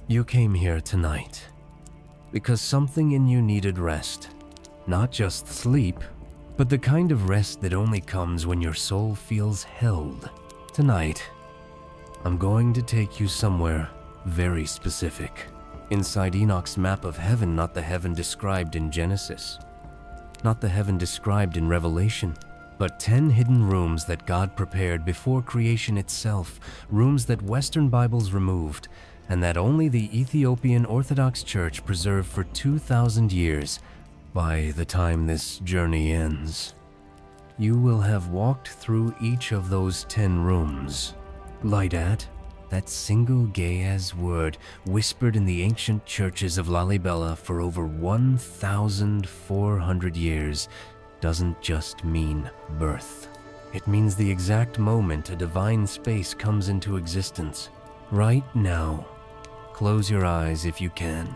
You came here tonight because something in you needed rest. Not just sleep, but the kind of rest that only comes when your soul feels held. Tonight, I'm going to take you somewhere very specific. Inside Enoch's map of heaven, not the heaven described in Genesis, not the heaven described in Revelation, but 10 hidden rooms that God prepared before creation itself, rooms that Western Bibles removed, and that only the Ethiopian Orthodox Church preserved for 2,000 years. By the time this journey ends, you will have walked through each of those 10 rooms. Lidat, that single Ge'ez word whispered in the ancient churches of Lalibela for over 1,400 years, doesn't just mean birth. It means the exact moment a divine space comes into existence. Right now. Close your eyes if you can.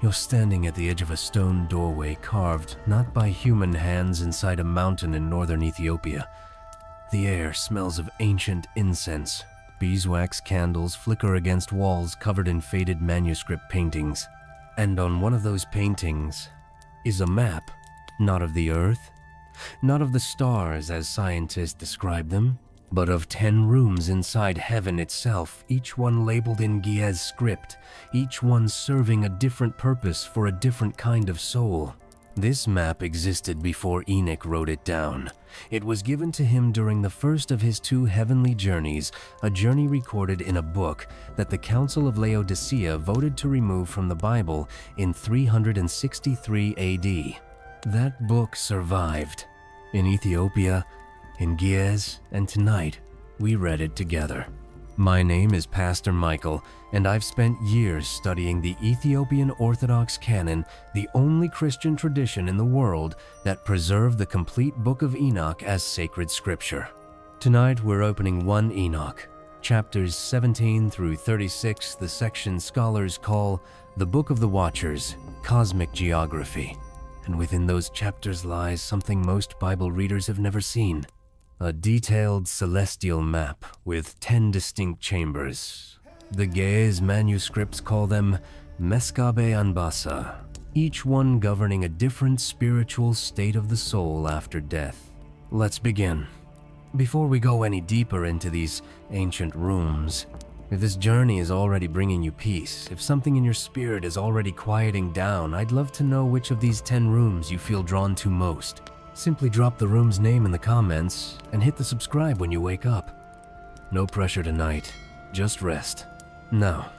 You're standing at the edge of a stone doorway carved not by human hands inside a mountain in northern Ethiopia. The air smells of ancient incense. Beeswax candles flicker against walls covered in faded manuscript paintings. And on one of those paintings is a map, not of the earth, not of the stars as scientists describe them, but of 10 rooms inside heaven itself, each one labeled in Ge'ez script, each one serving a different purpose for a different kind of soul. This map existed before Enoch wrote it down. It was given to him during the first of his 2 heavenly journeys, a journey recorded in a book that the Council of Laodicea voted to remove from the Bible in 363 AD. That book survived. In Ethiopia, in Ge'ez, and tonight, we read it together. My name is Pastor Michael, and I've spent years studying the Ethiopian Orthodox canon, the only Christian tradition in the world that preserved the complete Book of Enoch as sacred scripture. Tonight, we're opening 1 Enoch, chapters 17 through 36, the section scholars call the Book of the Watchers, Cosmic Geography. And within those chapters lies something most Bible readers have never seen. A detailed celestial map with 10 distinct chambers. The Ge'ez manuscripts call them Meskabe Anbasa, each one governing a different spiritual state of the soul after death. Let's begin. Before we go any deeper into these ancient rooms, if this journey is already bringing you peace, if something in your spirit is already quieting down, I'd love to know which of these 10 rooms you feel drawn to most. Simply drop the room's name in the comments and hit the subscribe when you wake up. No pressure tonight, just rest. Now,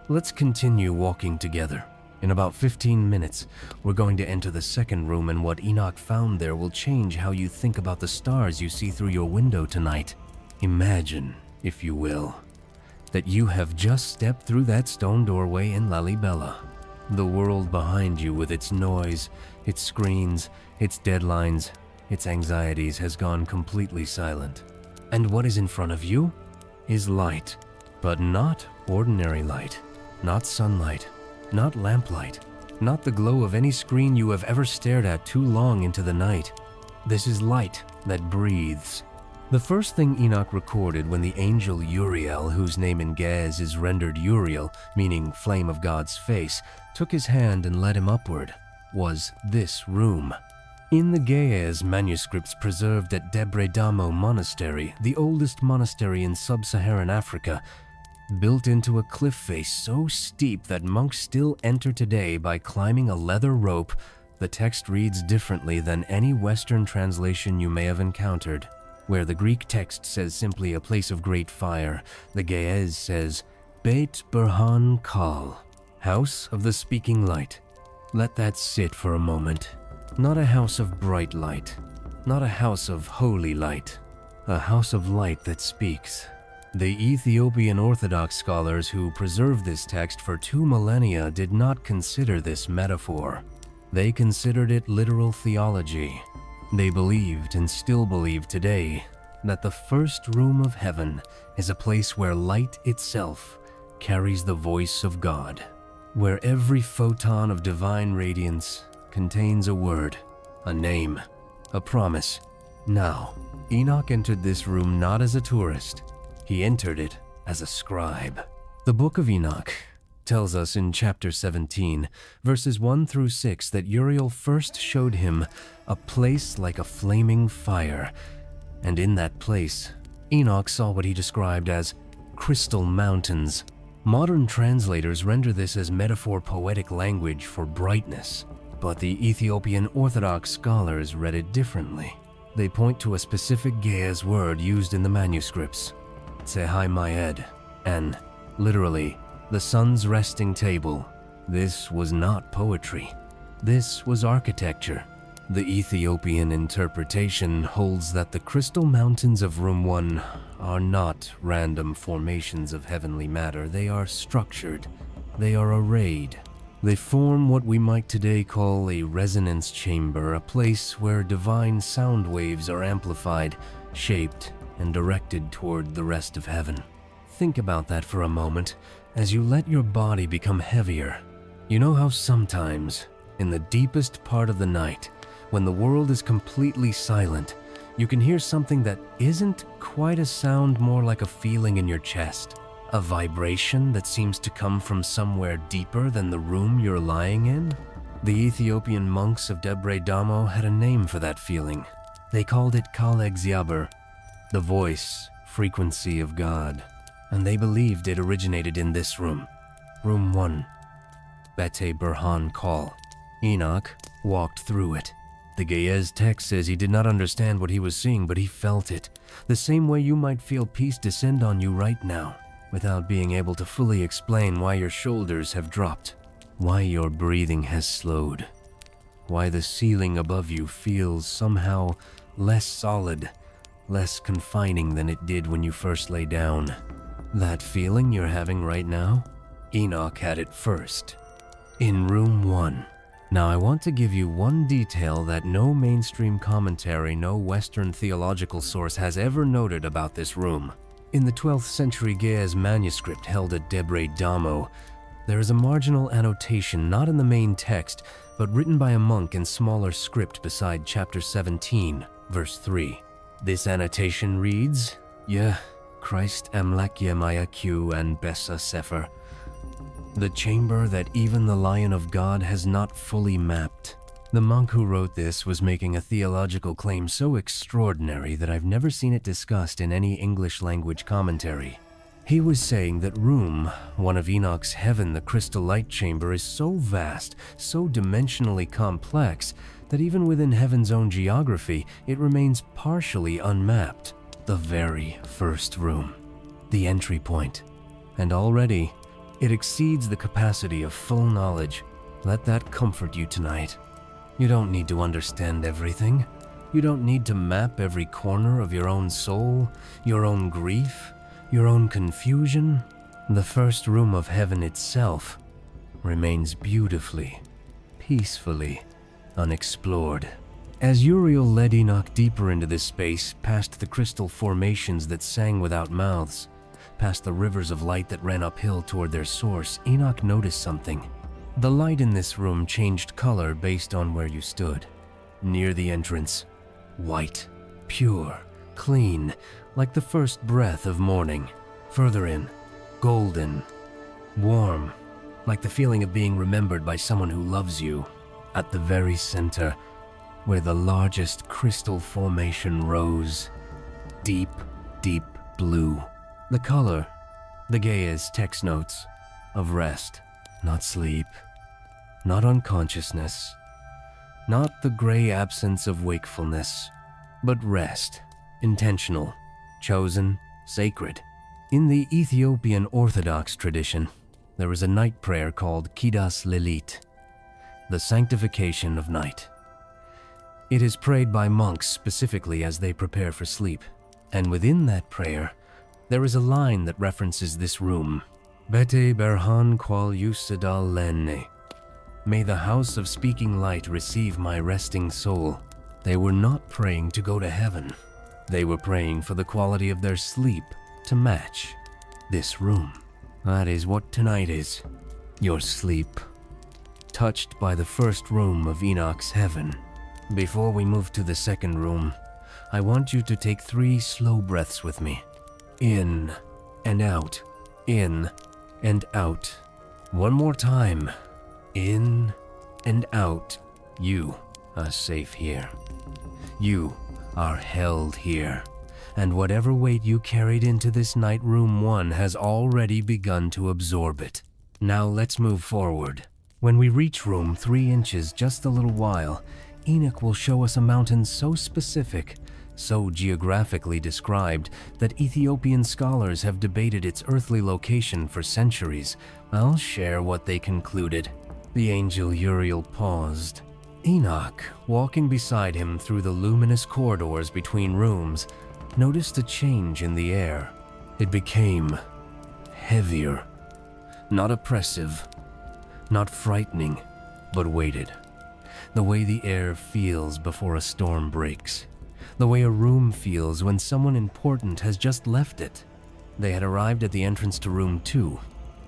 let's continue walking together. In about 15 minutes, we're going to enter the second room, and what Enoch found there will change how you think about the stars you see through your window tonight. Imagine, if you will, that you have just stepped through that stone doorway in Lalibela. The world behind you with its noise, its screens, its deadlines, its anxieties has gone completely silent. And what is in front of you is light, but not ordinary light, not sunlight, not lamplight, not the glow of any screen you have ever stared at too long into the night. This is light that breathes. The first thing Enoch recorded when the angel Uriel, whose name in Ge'ez is rendered Uriel, meaning flame of God's face, took his hand and led him upward, was this room. In the Ge'ez manuscripts preserved at Debre Damo Monastery, the oldest monastery in sub-Saharan Africa, built into a cliff face so steep that monks still enter today by climbing a leather rope, the text reads differently than any Western translation you may have encountered. Where the Greek text says simply a place of great fire, the Ge'ez says Beit Burhan Kal, house of the speaking light. Let that sit for a moment. Not a house of bright light, not a house of holy light, a house of light that speaks. The Ethiopian Orthodox scholars who preserved this text for 2 millennia did not consider this metaphor. They considered it literal theology. They believed, and still believe today, that the first room of heaven is a place where light itself carries the voice of God, where every photon of divine radiance contains a word, a name, a promise. Now, Enoch entered this room not as a tourist. He entered it as a scribe. The Book of Enoch, tells us in chapter 17, verses 1 through 6, that Uriel first showed him a place like a flaming fire, and in that place, Enoch saw what he described as crystal mountains. Modern translators render this as metaphor poetic language for brightness, but the Ethiopian Orthodox scholars read it differently. They point to a specific Ge'ez word used in the manuscripts, Tsehai Mayed, and, literally, the sun's resting table. This was not poetry. This was architecture. The Ethiopian interpretation holds that the crystal mountains of Room 1 are not random formations of heavenly matter. They are structured. They are arrayed. They form what we might today call a resonance chamber, a place where divine sound waves are amplified, shaped, and directed toward the rest of heaven. Think about that for a moment as you let your body become heavier. You know how sometimes, in the deepest part of the night, when the world is completely silent, you can hear something that isn't quite a sound, more like a feeling in your chest, a vibration that seems to come from somewhere deeper than the room you're lying in? The Ethiopian monks of Debre Damo had a name for that feeling. They called it Kal Egziaber, the voice, frequency of God, and they believed it originated in this room, Room 1, Bete Burhan Call. Enoch walked through it. The Ge'ez text says he did not understand what he was seeing, but he felt it, the same way you might feel peace descend on you right now, without being able to fully explain why your shoulders have dropped, why your breathing has slowed, why the ceiling above you feels somehow less solid, less confining than it did when you first lay down. That feeling you're having right now? Enoch had it first, in Room 1. Now I want to give you one detail that no mainstream commentary, no Western theological source has ever noted about this room. In the 12th century Ge'ez manuscript held at Debre Damo, there is a marginal annotation not in the main text, but written by a monk in smaller script beside chapter 17, verse 3. This annotation reads, Ye, Christ Amlak Yemaya Q and Bessa Sefer, the chamber that even the Lion of God has not fully mapped. The monk who wrote this was making a theological claim so extraordinary that I've never seen it discussed in any English language commentary. He was saying that Room 1 of Enoch's heaven, the crystal light chamber, is so vast, so dimensionally complex, that even within heaven's own geography, it remains partially unmapped. The very first room, the entry point. And already, it exceeds the capacity of full knowledge. Let that comfort you tonight. You don't need to understand everything. You don't need to map every corner of your own soul, your own grief, your own confusion. The first room of heaven itself remains beautifully, peacefully unexplored. As Uriel led Enoch deeper into this space, past the crystal formations that sang without mouths, past the rivers of light that ran uphill toward their source, Enoch noticed something. The light in this room changed color based on where you stood. Near the entrance, white, pure, clean, like the first breath of morning. Further in, golden, warm, like the feeling of being remembered by someone who loves you. At the very center, where the largest crystal formation rose, deep, deep blue. The color, the Ge'ez text notes, of rest, not sleep, not unconsciousness, not the gray absence of wakefulness, but rest, intentional, chosen, sacred. In the Ethiopian Orthodox tradition, there is a night prayer called Kidas Lelit, the sanctification of night. It is prayed by monks specifically as they prepare for sleep, and within that prayer, there is a line that references this room. Bete Berhan Qual Yusadal Lenne. May the house of speaking light receive my resting soul. They were not praying to go to heaven. They were praying for the quality of their sleep to match this room. That is what tonight is. Your sleep. Touched by the first room of Enoch's heaven. Before we move to the second room, I want you to take 3 slow breaths with me. In and out, in and out. One more time. In and out. You are safe here. You are held here. And whatever weight you carried into this night room 1 has already begun to absorb it. Now let's move forward. When we reach room 3 inches just a little while, Enoch will show us a mountain so specific, so geographically described, that Ethiopian scholars have debated its earthly location for centuries. I'll share what they concluded. The angel Uriel paused. Enoch, walking beside him through the luminous corridors between rooms, noticed a change in the air. It became heavier, not oppressive, not frightening, but weighted. The way the air feels before a storm breaks. The way a room feels when someone important has just left it. They had arrived at the entrance to room 2,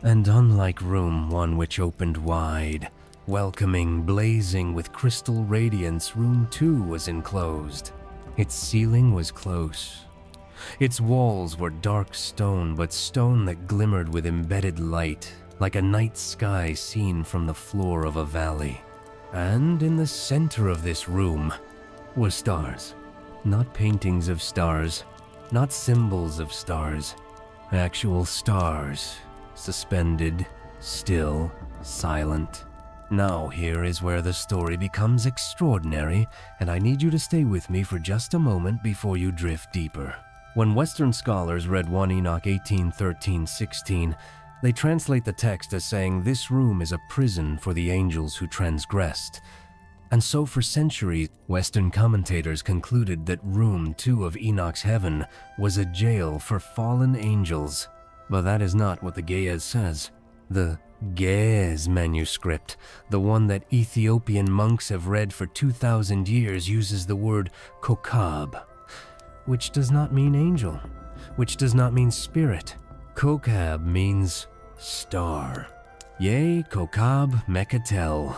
and unlike room 1, which opened wide, welcoming, blazing with crystal radiance, room 2 was enclosed. Its ceiling was close. Its walls were dark stone, but stone that glimmered with embedded light, like a night sky seen from the floor of a valley. And in the center of this room were stars. Not paintings of stars, not symbols of stars. Actual stars, suspended, still, silent. Now here is where the story becomes extraordinary, and I need you to stay with me for just a moment before you drift deeper. When Western scholars read 1 Enoch 18:13-16, they translate the text as saying this room is a prison for the angels who transgressed. And so for centuries, Western commentators concluded that room 2 of Enoch's heaven was a jail for fallen angels. But that is not what the Ge'ez says. The Ge'ez manuscript, the one that Ethiopian monks have read for 2,000 years, uses the word Ye-Kokab, which does not mean angel, which does not mean spirit. Ye-Kokab means star. Ye-Kokab Mekatel,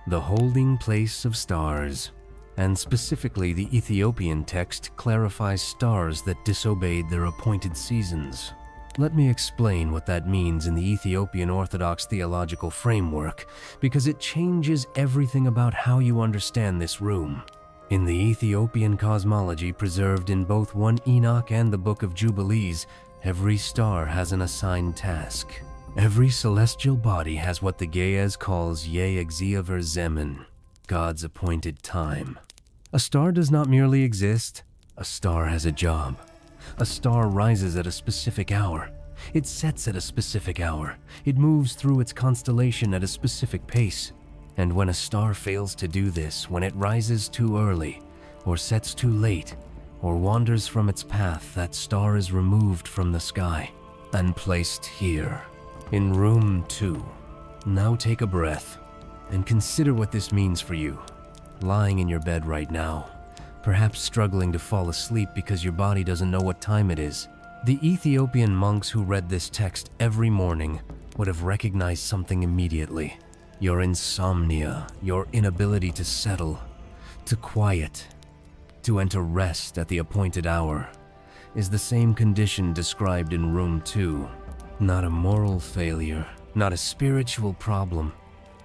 the holding place of stars. And specifically, the Ethiopian text clarifies stars that disobeyed their appointed seasons. Let me explain what that means in the Ethiopian Orthodox theological framework, because it changes everything about how you understand this room. In the Ethiopian cosmology preserved in both 1 Enoch and the Book of Jubilees, every star has an assigned task. Every celestial body has what the Ge'ez calls Ye-Kokab Zemen, God's appointed time. A star does not merely exist, a star has a job. A star rises at a specific hour. It sets at a specific hour. It moves through its constellation at a specific pace. And when a star fails to do this, when it rises too early, or sets too late, or wanders from its path, that star is removed from the sky and placed here, in room 2. Now take a breath and consider what this means for you, lying in your bed right now, perhaps struggling to fall asleep because your body doesn't know what time it is. The Ethiopian monks who read this text every morning would have recognized something immediately. Your insomnia, your inability to settle, to quiet, to enter rest at the appointed hour, is the same condition described in room 2. Not a moral failure, not a spiritual problem,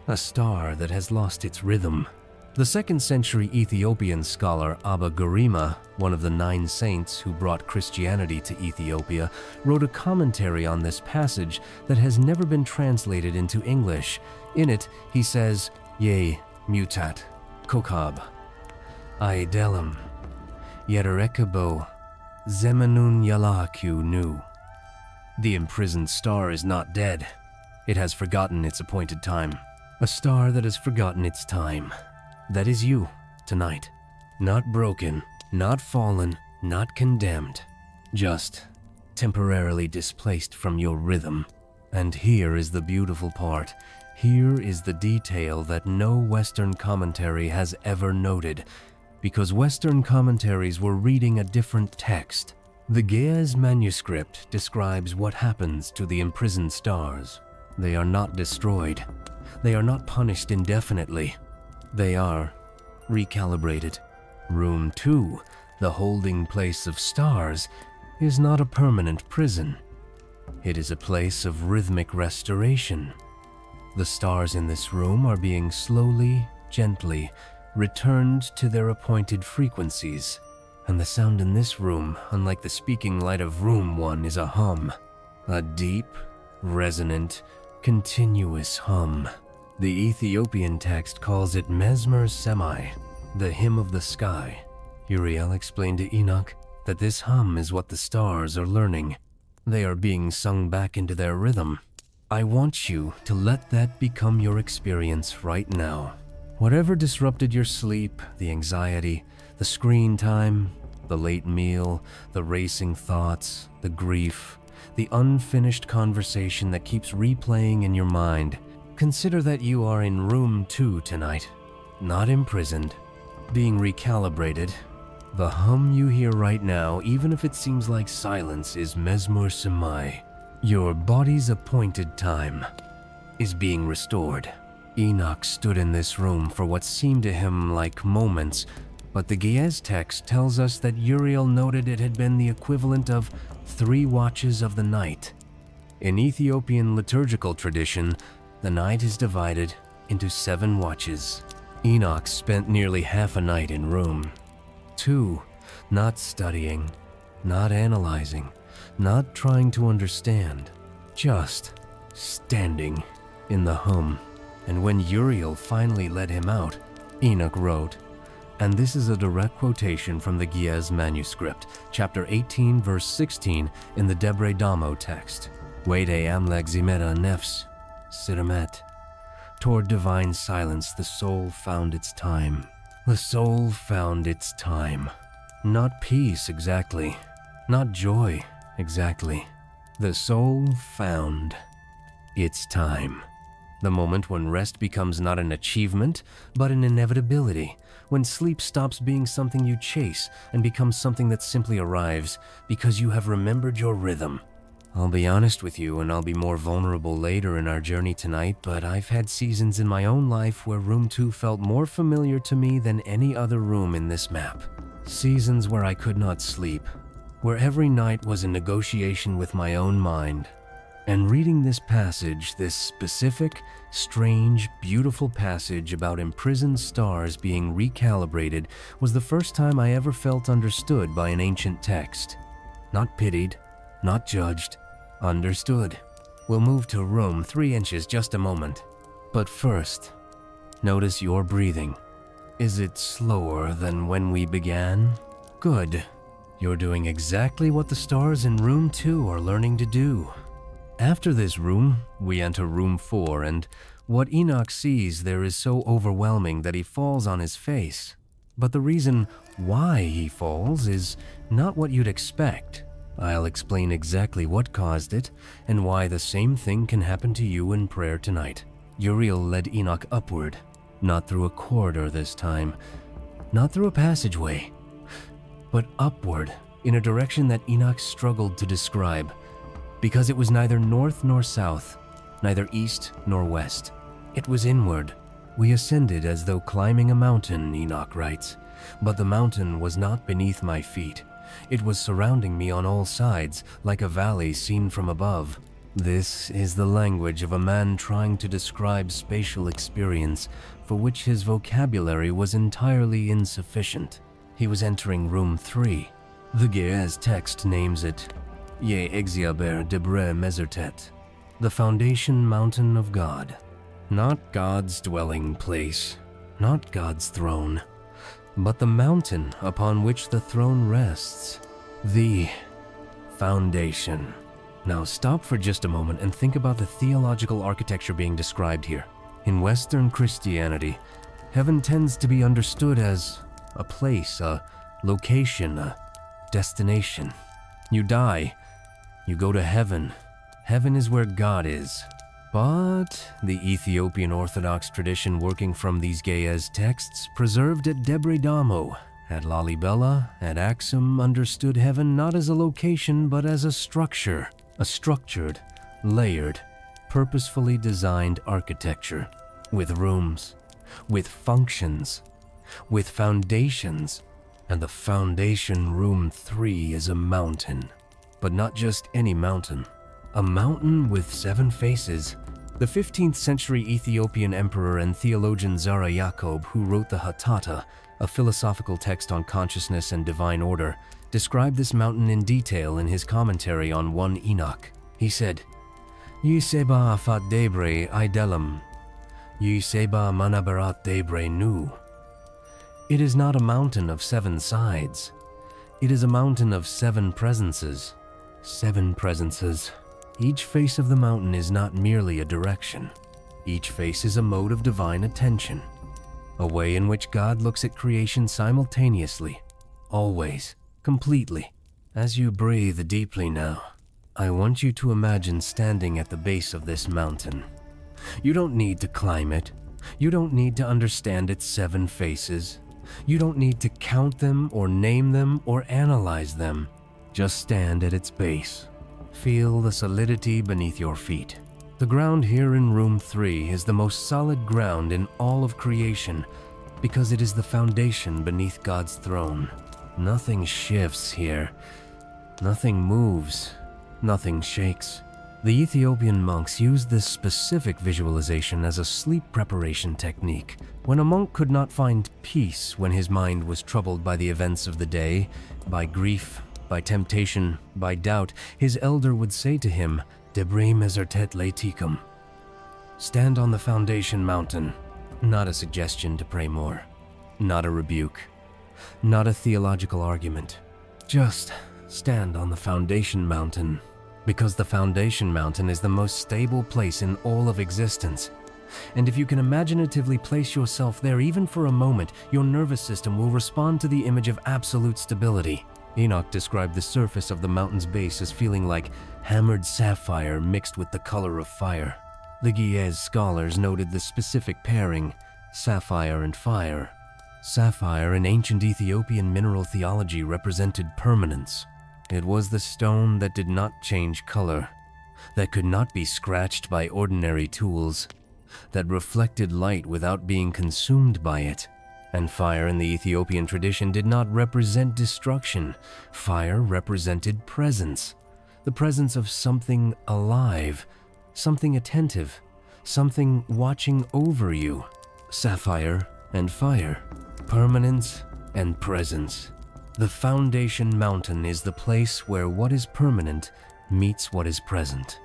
a star that has lost its rhythm. The 2nd century Ethiopian scholar Abba Garima, one of the 9 saints who brought Christianity to Ethiopia, wrote a commentary on this passage that has never been translated into English. In it, he says, Ye mutat, kokab, aidelam, yerekabo, zemanun yalaku nu. The imprisoned star is not dead. It has forgotten its appointed time. A star that has forgotten its time. That is you, tonight. Not broken, not fallen, not condemned. Just temporarily displaced from your rhythm. And here is the beautiful part. Here is the detail that no Western commentary has ever noted, because Western commentaries were reading a different text. The Ge'ez manuscript describes what happens to the imprisoned stars. They are not destroyed. They are not punished indefinitely. They are recalibrated. Room 2, the holding place of stars, is not a permanent prison. It is a place of rhythmic restoration. The stars in this room are being slowly, gently returned to their appointed frequencies. And the sound in this room, unlike the speaking light of room 1, is a hum. A deep, resonant, continuous hum. The Ethiopian text calls it Mezmur Semai, the hymn of the sky. Uriel explained to Enoch that this hum is what the stars are learning. They are being sung back into their rhythm. I want you to let that become your experience right now. Whatever disrupted your sleep, the anxiety, the screen time, the late meal, the racing thoughts, the grief, the unfinished conversation that keeps replaying in your mind, consider that you are in room 2 tonight, not imprisoned, being recalibrated. The hum you hear right now, even if it seems like silence, is Mezmur Semai. Your body's appointed time is being restored. Enoch stood in this room for what seemed to him like moments, but the Ge'ez text tells us that Uriel noted it had been the equivalent of 3 watches of the night. In Ethiopian liturgical tradition, the night is divided into 7 watches. Enoch spent nearly half a night in room 2, not studying, not analyzing, not trying to understand, just standing in the hum. And when Uriel finally let him out, Enoch wrote, and this is a direct quotation from the Ge'ez manuscript, chapter 18, verse 16 in the Debre Damo text. Wede amleg zimera nefs, siramet. Toward divine silence, the soul found its time. The soul found its time. Not peace exactly, not joy exactly. The soul found its time. The moment when rest becomes not an achievement, but an inevitability. When sleep stops being something you chase and becomes something that simply arrives because you have remembered your rhythm. I'll be honest with you, and I'll be more vulnerable later in our journey tonight, but I've had seasons in my own life where room 2 felt more familiar to me than any other room in this map. Seasons where I could not sleep, where every night was a negotiation with my own mind. And reading this passage, this specific, strange, beautiful passage about imprisoned stars being recalibrated, was the first time I ever felt understood by an ancient text. Not pitied, not judged, understood. We'll move to room 3 inches just a moment. But first, notice your breathing. Is it slower than when we began? Good. You're doing exactly what the stars in room 2 are learning to do. After this room, we enter room 4, and what Enoch sees there is so overwhelming that he falls on his face. But the reason why he falls is not what you'd expect. I'll explain exactly what caused it, and why the same thing can happen to you in prayer tonight. Uriel led Enoch upward, not through a corridor this time, not through a passageway, but upward in a direction that Enoch struggled to describe. Because it was neither north nor south, neither east nor west. It was inward. We ascended as though climbing a mountain, Enoch writes, but the mountain was not beneath my feet. It was surrounding me on all sides, like a valley seen from above. This is the language of a man trying to describe spatial experience, for which his vocabulary was entirely insufficient. He was entering room 3. The Ge'ez text names it Ye-Kokab Mekatel, the foundation mountain of God. Not God's dwelling place, not God's throne, but the mountain upon which the throne rests. The foundation. Now stop for just a moment and think about the theological architecture being described here. In Western Christianity, heaven tends to be understood as a place, a location, a destination. You die, you go to heaven. Heaven is where God is. But the Ethiopian Orthodox tradition working from these Ge'ez texts, preserved at Debre Damo, at Lalibela, at Axum, understood heaven not as a location but as a structure, a structured, layered, purposefully designed architecture, with rooms, with functions, with foundations, and the foundation room 3 is a mountain. But not just any mountain. A mountain with 7 faces. The 15th century Ethiopian emperor and theologian Zara Yacob, who wrote the Hattata, a philosophical text on consciousness and divine order, described this mountain in detail in his commentary on 1 Enoch. He said, Ye-Seba afat debre idelum, Ye-Seba manabarat debre nu. It is not a mountain of 7 sides. It is a mountain of 7 presences. 7 presences. Each face of the mountain is not merely a direction. Each face is a mode of divine attention, a way in which God looks at creation simultaneously, always, completely. As you breathe deeply now, I want you to imagine standing at the base of this mountain. You don't need to climb it. You don't need to understand its 7 faces. You don't need to count them or name them or analyze them. Just stand at its base. Feel the solidity beneath your feet. The ground here in room 3 is the most solid ground in all of creation because it is the foundation beneath God's throne. Nothing shifts here. Nothing moves. Nothing shakes. The Ethiopian monks used this specific visualization as a sleep preparation technique. When a monk could not find peace when his mind was troubled by the events of the day, by grief, by temptation, by doubt, his elder would say to him, Debre mezertet leiticum. Stand on the foundation mountain. Not a suggestion to pray more. Not a rebuke. Not a theological argument. Just stand on the foundation mountain. Because the foundation mountain is the most stable place in all of existence. And if you can imaginatively place yourself there even for a moment, your nervous system will respond to the image of absolute stability. Enoch described the surface of the mountain's base as feeling like hammered sapphire mixed with the color of fire. The Ge'ez scholars noted the specific pairing, sapphire and fire. Sapphire in ancient Ethiopian mineral theology represented permanence. It was the stone that did not change color, that could not be scratched by ordinary tools, that reflected light without being consumed by it. And fire in the Ethiopian tradition did not represent destruction. Fire represented presence, the presence of something alive, something attentive, something watching over you. Sapphire and fire, permanence and presence. The foundation mountain is the place where what is permanent meets what is present.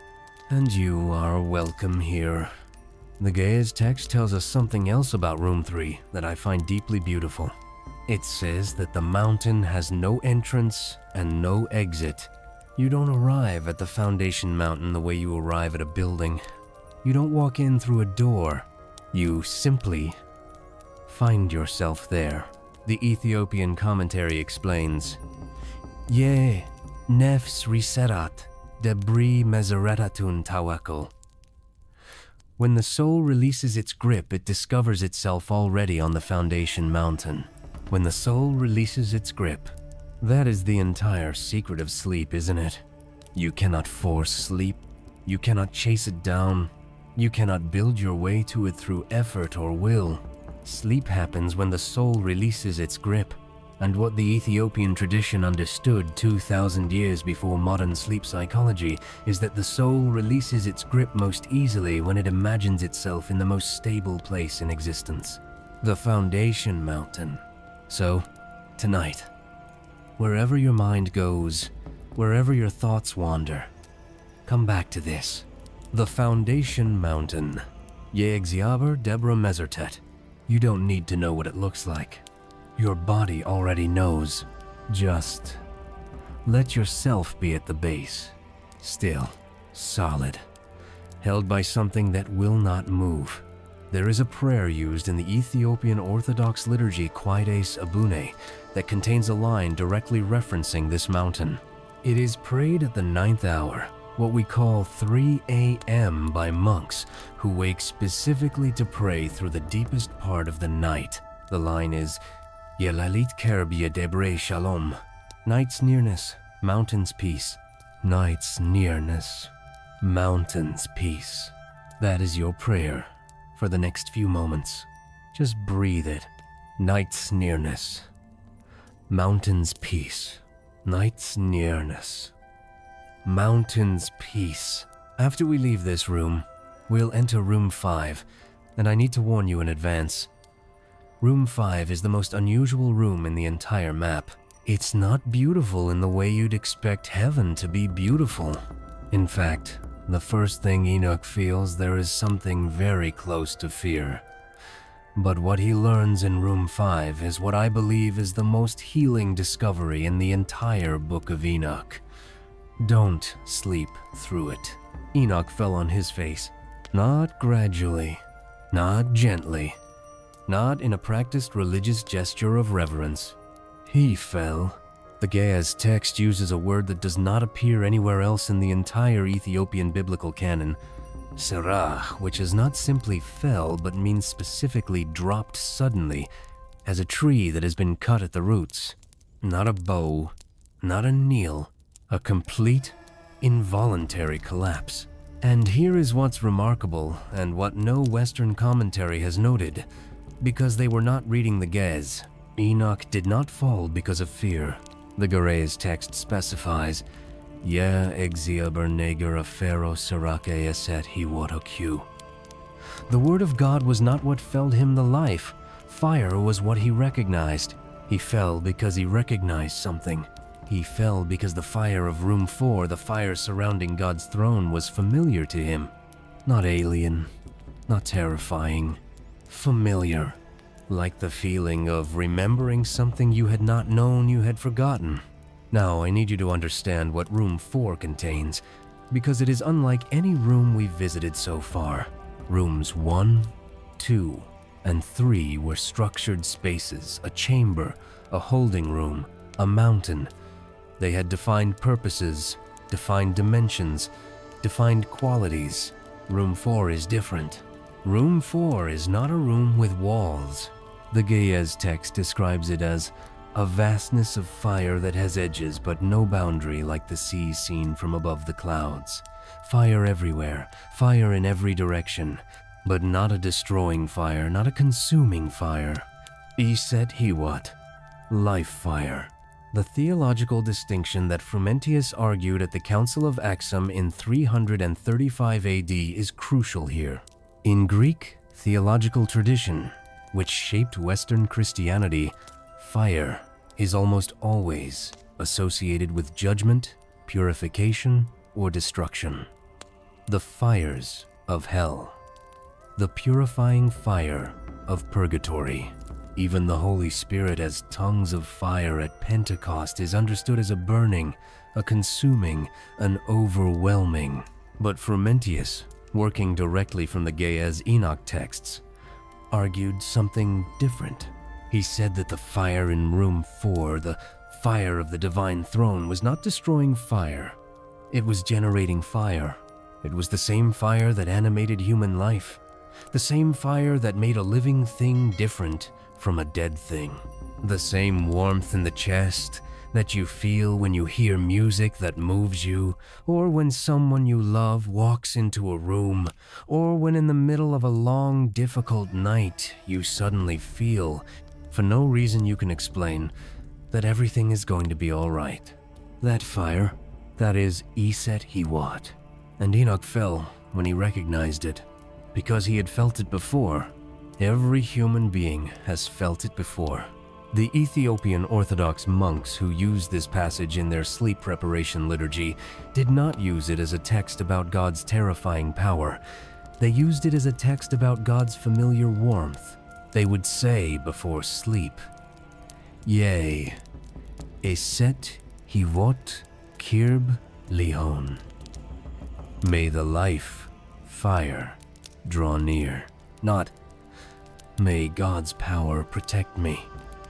And you are welcome here. The Ge'ez text tells us something else about room 3 that I find deeply beautiful. It says that the mountain has no entrance and no exit. You don't arrive at the foundation mountain the way you arrive at a building. You don't walk in through a door. You simply find yourself there. The Ethiopian commentary explains, Ye nefs riserat debri mezeretatun tawakal. When the soul releases its grip, it discovers itself already on the foundation mountain. When the soul releases its grip, that is the entire secret of sleep, isn't it? You cannot force sleep. You cannot chase it down. You cannot build your way to it through effort or will. Sleep happens when the soul releases its grip. And what the Ethiopian tradition understood 2,000 years before modern sleep psychology is that the soul releases its grip most easily when it imagines itself in the most stable place in existence, the foundation mountain. So, tonight, wherever your mind goes, wherever your thoughts wander, come back to this, the foundation mountain. Ye-Kokab Mekatel. You don't need to know what it looks like. Your body already knows. Just let yourself be at the base, still, solid, held by something that will not move. There is a prayer used in the Ethiopian Orthodox liturgy Kwaides Abune that contains a line directly referencing this mountain. It is prayed at the 9th hour, what we call 3 a.m. by monks who wake specifically to pray through the deepest part of the night. The line is, Yelalit kerbia debre shalom. Night's nearness, mountain's peace. Night's nearness, mountain's peace. That is your prayer for the next few moments. Just breathe it. Night's nearness, mountain's peace. Night's nearness, Mountains peace. After we leave this room, we'll enter room 5, and I need to warn you in advance. Room 5 is the most unusual room in the entire map. It's not beautiful in the way you'd expect heaven to be beautiful. In fact, the first thing Enoch feels, there is something very close to fear. But what he learns in room 5 is what I believe is the most healing discovery in the entire book of Enoch. Don't sleep through it. Enoch fell on his face, not gradually, not gently, not in a practiced religious gesture of reverence. He fell. The Ge'ez text uses a word that does not appear anywhere else in the entire Ethiopian biblical canon, serah, which is not simply fell but means specifically dropped suddenly, as a tree that has been cut at the roots. Not a bow, not a kneel, a complete, involuntary collapse. And here is what's remarkable and what no Western commentary has noted. Because they were not reading the Ge'ez, Enoch did not fall because of fear. The Ge'ez text specifies, Ye exia neger afero serake eset hiwotokyu. The word of God was not what felled him the life. Fire was what he recognized. He fell because he recognized something. He fell because the fire of room 4, the fire surrounding God's throne, was familiar to him. Not alien, not terrifying, familiar. Like the feeling of remembering something you had not known you had forgotten. Now, I need you to understand what room 4 contains, because it is unlike any room we've visited so far. Rooms 1, 2, and 3 were structured spaces, a chamber, a holding room, a mountain. They had defined purposes, defined dimensions, defined qualities. Room 4 is different. Room 4 is not a room with walls. The Ge'ez text describes it as a vastness of fire that has edges but no boundary, like the sea seen from above the clouds. Fire everywhere, fire in every direction, but not a destroying fire, not a consuming fire. Iset Hiwat, life fire. The theological distinction that Frumentius argued at the Council of Axum in 335 AD is crucial here. In Greek theological tradition, which shaped Western Christianity, fire is almost always associated with judgment, purification, or destruction. The fires of hell, the purifying fire of purgatory. Even the Holy Spirit as tongues of fire at Pentecost is understood as a burning, a consuming, an overwhelming. But Frumentius, working directly from the Ge'ez Enoch texts, argued something different. He said that the fire in room 4, the fire of the divine throne, was not destroying fire. It was generating fire. It was the same fire that animated human life, the same fire that made a living thing different from a dead thing. The same warmth in the chest that you feel when you hear music that moves you, or when someone you love walks into a room, or when in the middle of a long, difficult night you suddenly feel, for no reason you can explain, that everything is going to be all right. That fire, that is Iset Hiwat. And Enoch fell when he recognized it, because he had felt it before. Every human being has felt it before. The Ethiopian Orthodox monks who used this passage in their sleep preparation liturgy did not use it as a text about God's terrifying power. They used it as a text about God's familiar warmth. They would say before sleep, Yea, Eset Hivot Kirb Lihon. May the life, fire, draw near. Not, may God's power protect me,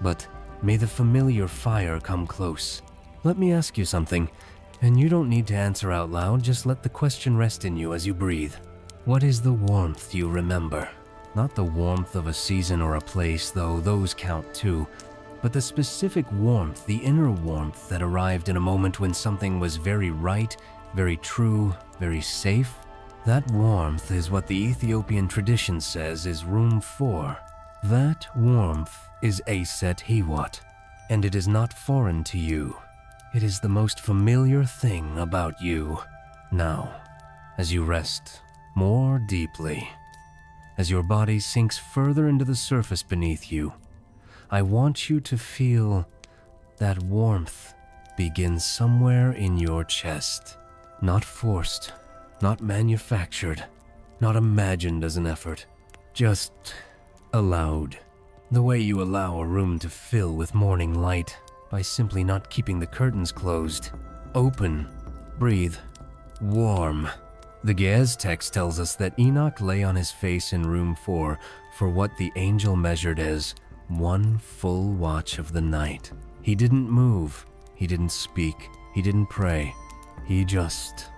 but may the familiar fire come close. Let me ask you something, and you don't need to answer out loud, just let the question rest in you as you breathe. What is the warmth you remember? Not the warmth of a season or a place, though those count too, but the specific warmth, the inner warmth that arrived in a moment when something was very right, very true, very safe. That warmth is what the Ethiopian tradition says is room 4. That warmth is Eset Hiwat, and it is not foreign to you. It is the most familiar thing about you. Now, as you rest more deeply, as your body sinks further into the surface beneath you, I want you to feel that warmth begin somewhere in your chest. Not forced, not manufactured, not imagined as an effort, just allowed. The way you allow a room to fill with morning light by simply not keeping the curtains closed. Open, breathe, warm. The Ge'ez text tells us that Enoch lay on his face in room 4 for what the angel measured as 1 full watch of the night. He didn't move, he didn't speak, he didn't pray. He just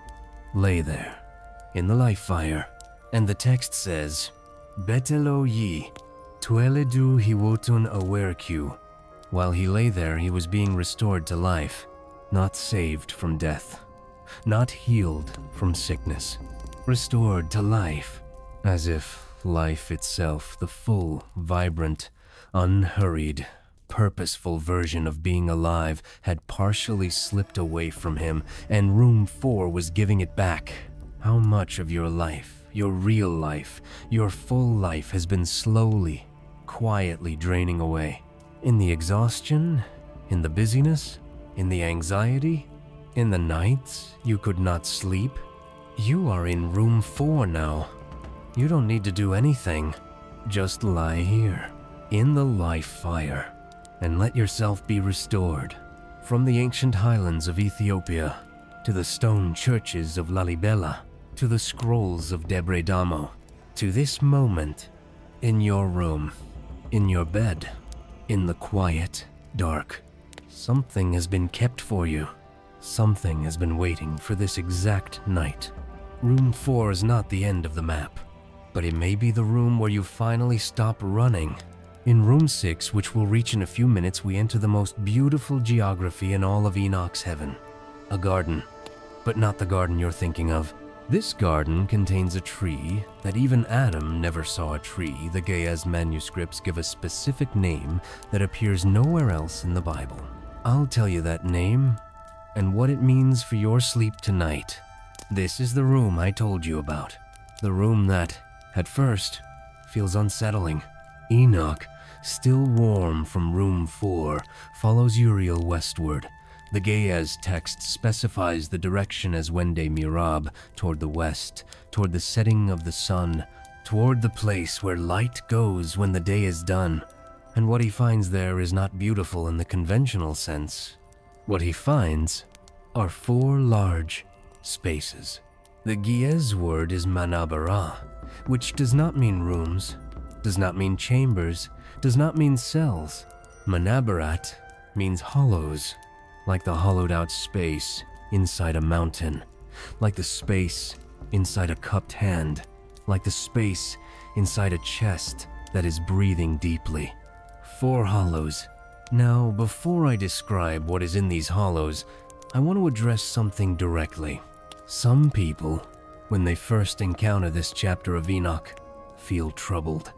lay there in the life fire. And the text says, Betelo yi, tueledu hiwotun awerku. While he lay there, he was being restored to life, not saved from death, not healed from sickness, restored to life, as if life itself, the full, vibrant, unhurried, purposeful version of being alive, had partially slipped away from him, and room 4 was giving it back. How much of your life, your real life, your full life has been slowly, quietly draining away? In the exhaustion, in the busyness, in the anxiety, in the nights you could not sleep? You are in room 4 now. You don't need to do anything. Just lie here, in the life fire, and let yourself be restored. From the ancient highlands of Ethiopia, to the stone churches of Lalibela, to the scrolls of Debre Damo, to this moment, in your room, in your bed, in the quiet, dark. Something has been kept for you. Something has been waiting for this exact night. Room 4 is not the end of the map, but it may be the room where you finally stop running. In room 6, which we'll reach in a few minutes, we enter the most beautiful geography in all of Enoch's heaven. A garden, but not the garden you're thinking of. This garden contains a tree that even Adam never saw a tree. The Ge'ez manuscripts give a specific name that appears nowhere else in the Bible. I'll tell you that name and what it means for your sleep tonight. This is the room I told you about. The room that, at first, feels unsettling. Enoch, still warm from room 4, follows Uriel westward. The Ge'ez text specifies the direction as Wende Mirab, toward the west, toward the setting of the sun, toward the place where light goes when the day is done. And what he finds there is not beautiful in the conventional sense. What he finds are 4 large spaces. The Ge'ez word is manabara, which does not mean rooms, does not mean chambers, does not mean cells. Manabarat means hollows, like the hollowed out space inside a mountain, like the space inside a cupped hand, like the space inside a chest that is breathing deeply. 4 hollows. Now, before I describe what is in these hollows, I want to address something directly. Some people, when they first encounter this chapter of Enoch, feel troubled,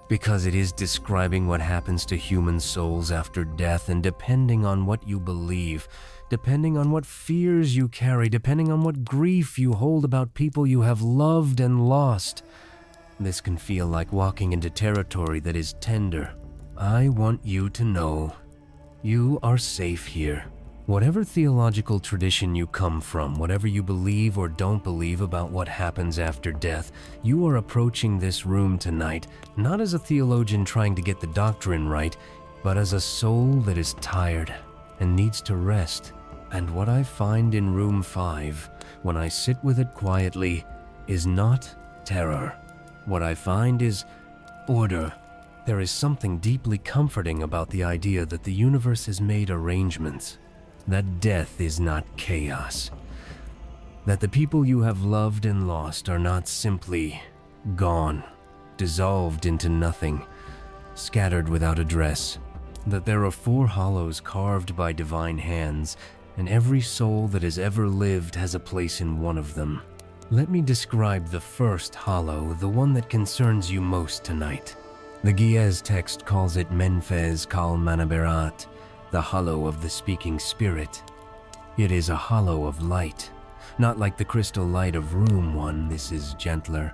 because it is describing what happens to human souls after death, and depending on what you believe, depending on what fears you carry, depending on what grief you hold about people you have loved and lost, this can feel like walking into territory that is tender. I want you to know you are safe here. Whatever theological tradition you come from, whatever you believe or don't believe about what happens after death, you are approaching this room tonight, not as a theologian trying to get the doctrine right, but as a soul that is tired and needs to rest. And what I find in room 5, when I sit with it quietly, is not terror. What I find is order. There is something deeply comforting about the idea that the universe has made arrangements, that death is not chaos, that the people you have loved and lost are not simply gone, dissolved into nothing, scattered without address, that there are 4 hollows carved by divine hands, and every soul that has ever lived has a place in one of them. Let me describe the first hollow, the one that concerns you most tonight. The Ge'ez text calls it Menfez Kal Manaberat, the hollow of the speaking spirit. It is a hollow of light. Not like the crystal light of room 1, this is gentler,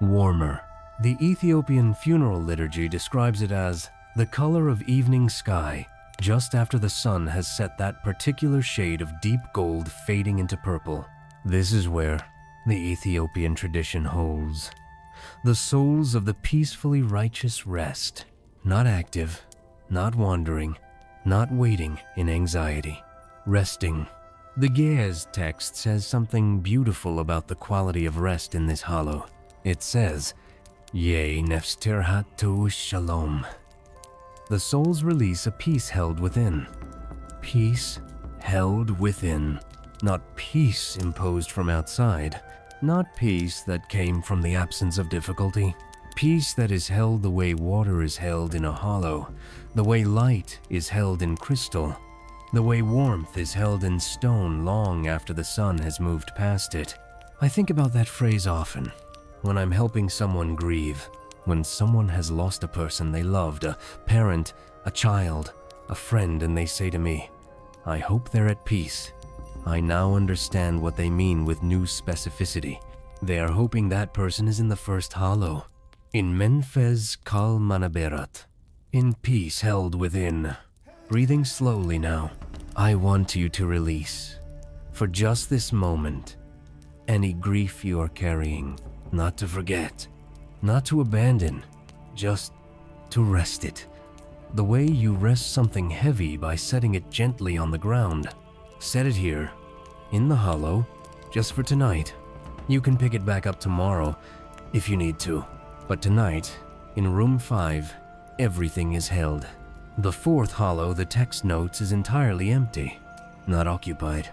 warmer. The Ethiopian funeral liturgy describes it as the color of evening sky just after the sun has set that particular shade of deep gold fading into purple. This is where the Ethiopian tradition holds. The souls of the peacefully righteous rest, not active, not wandering, not waiting in anxiety, resting. The Ge'ez text says something beautiful about the quality of rest in this hollow. It says, Ye nefstirhat tu shalom. The souls release a peace held within. Peace held within. Not peace imposed from outside. Not peace that came from the absence of difficulty. Peace that is held the way water is held in a hollow, the way light is held in crystal, the way warmth is held in stone long after the sun has moved past it. I think about that phrase often when I'm helping someone grieve, when someone has lost a person they loved, a parent, a child, a friend, and they say to me, I hope they're at peace. I now understand what they mean with new specificity. They are hoping that person is in the first hollow, in Menfez Kal Manaberat, in peace held within. Breathing slowly now, I want you to release, for just this moment, any grief you are carrying, not to forget, not to abandon, just to rest it. The way you rest something heavy by setting it gently on the ground. Set it here, in the hollow, just for tonight. You can pick it back up tomorrow, if you need to. But tonight, in room 5, everything is held. The 4th hollow, the text notes, is entirely empty, not occupied,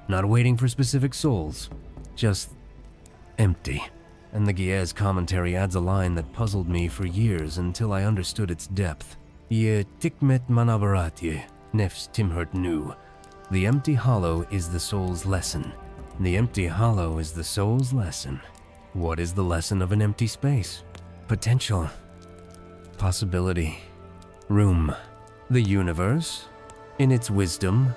not waiting for specific souls, just empty. And the Ge'ez commentary adds a line that puzzled me for years until I understood its depth. Ye tikmet manabaratye, nefs timhert nu. The empty hollow is the soul's lesson. The empty hollow is the soul's lesson. What is the lesson of an empty space? Potential. Possibility. Room. The universe, in its wisdom,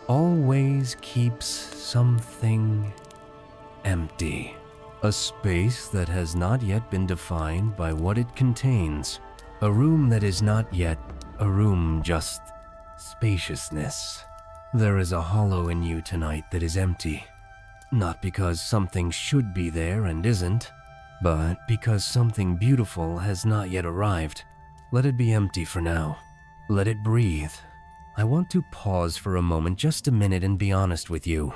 always keeps something empty. A space that has not yet been defined by what it contains. A room that is not yet a room, just spaciousness. There is a hollow in you tonight that is empty. Not because something should be there and isn't, but because something beautiful has not yet arrived. Let it be empty for now. Let it breathe. I want to pause for a moment, just a minute, and be honest with you.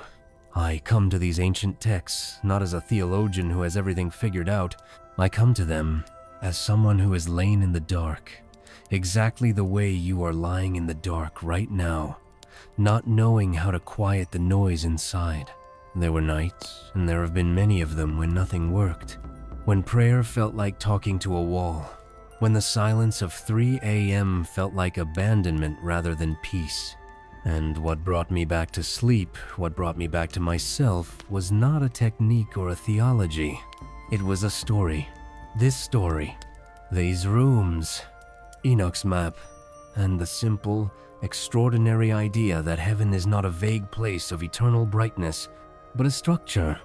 I come to these ancient texts not as a theologian who has everything figured out. I come to them as someone who has lain in the dark, exactly the way you are lying in the dark right now, not knowing how to quiet the noise inside. There were nights, and there have been many of them, when nothing worked, when prayer felt like talking to a wall, when the silence of 3 a.m. felt like abandonment rather than peace. And what brought me back to sleep, what brought me back to myself, was not a technique or a theology. It was a story. This story. These rooms. Enoch's map. And the simple, extraordinary idea that heaven is not a vague place of eternal brightness, but a structure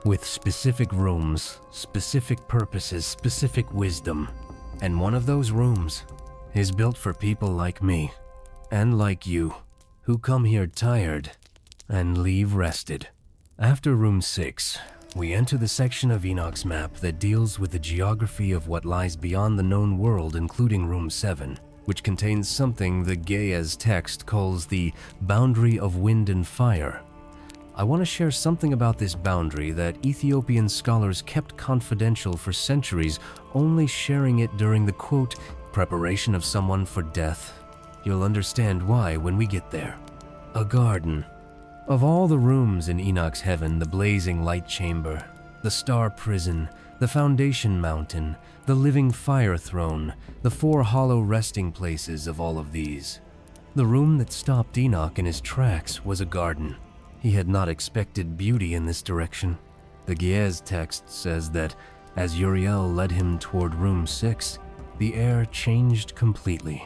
with specific rooms, specific purposes, specific wisdom. And one of those rooms is built for people like me and like you, who come here tired and leave rested. After room 6, we enter the section of Enoch's map that deals with the geography of what lies beyond the known world, including room 7, which contains something the Ge'ez text calls the boundary of wind and fire. I want to share something about this boundary that Ethiopian scholars kept confidential for centuries, only sharing it during the, quote, preparation of someone for death. You'll understand why when we get there. A garden. Of all the rooms in Enoch's heaven, the blazing light chamber, the star prison, the foundation mountain, the living fire throne, the 4 hollow resting places of all of these. The room that stopped Enoch in his tracks was a garden. He had not expected beauty in this direction. The Ge'ez text says that as Uriel led him toward room 6, the air changed completely.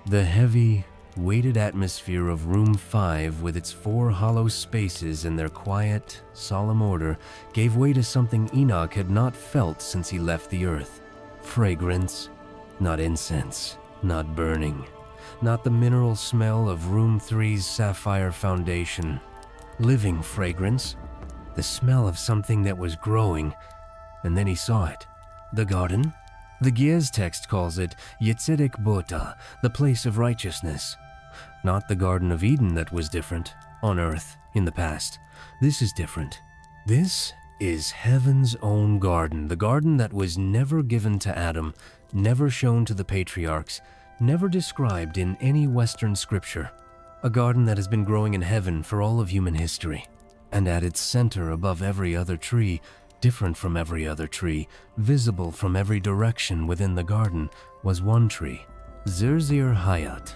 The heavy, weighted atmosphere of room 5 with its 4 hollow spaces and their quiet, solemn order gave way to something Enoch had not felt since he left the earth. Fragrance, not incense, not burning, not the mineral smell of room 3's sapphire foundation. Living fragrance, the smell of something that was growing, and then he saw it. The garden? The Ge'ez text calls it Yetzedek Bota, the place of righteousness. Not the Garden of Eden that was different, on earth, in the past. This is different. This is heaven's own garden, the garden that was never given to Adam, never shown to the patriarchs, never described in any Western scripture. A garden that has been growing in heaven for all of human history. And at its center, above every other tree, different from every other tree, visible from every direction within the garden, was one tree, Zerzir Hayat,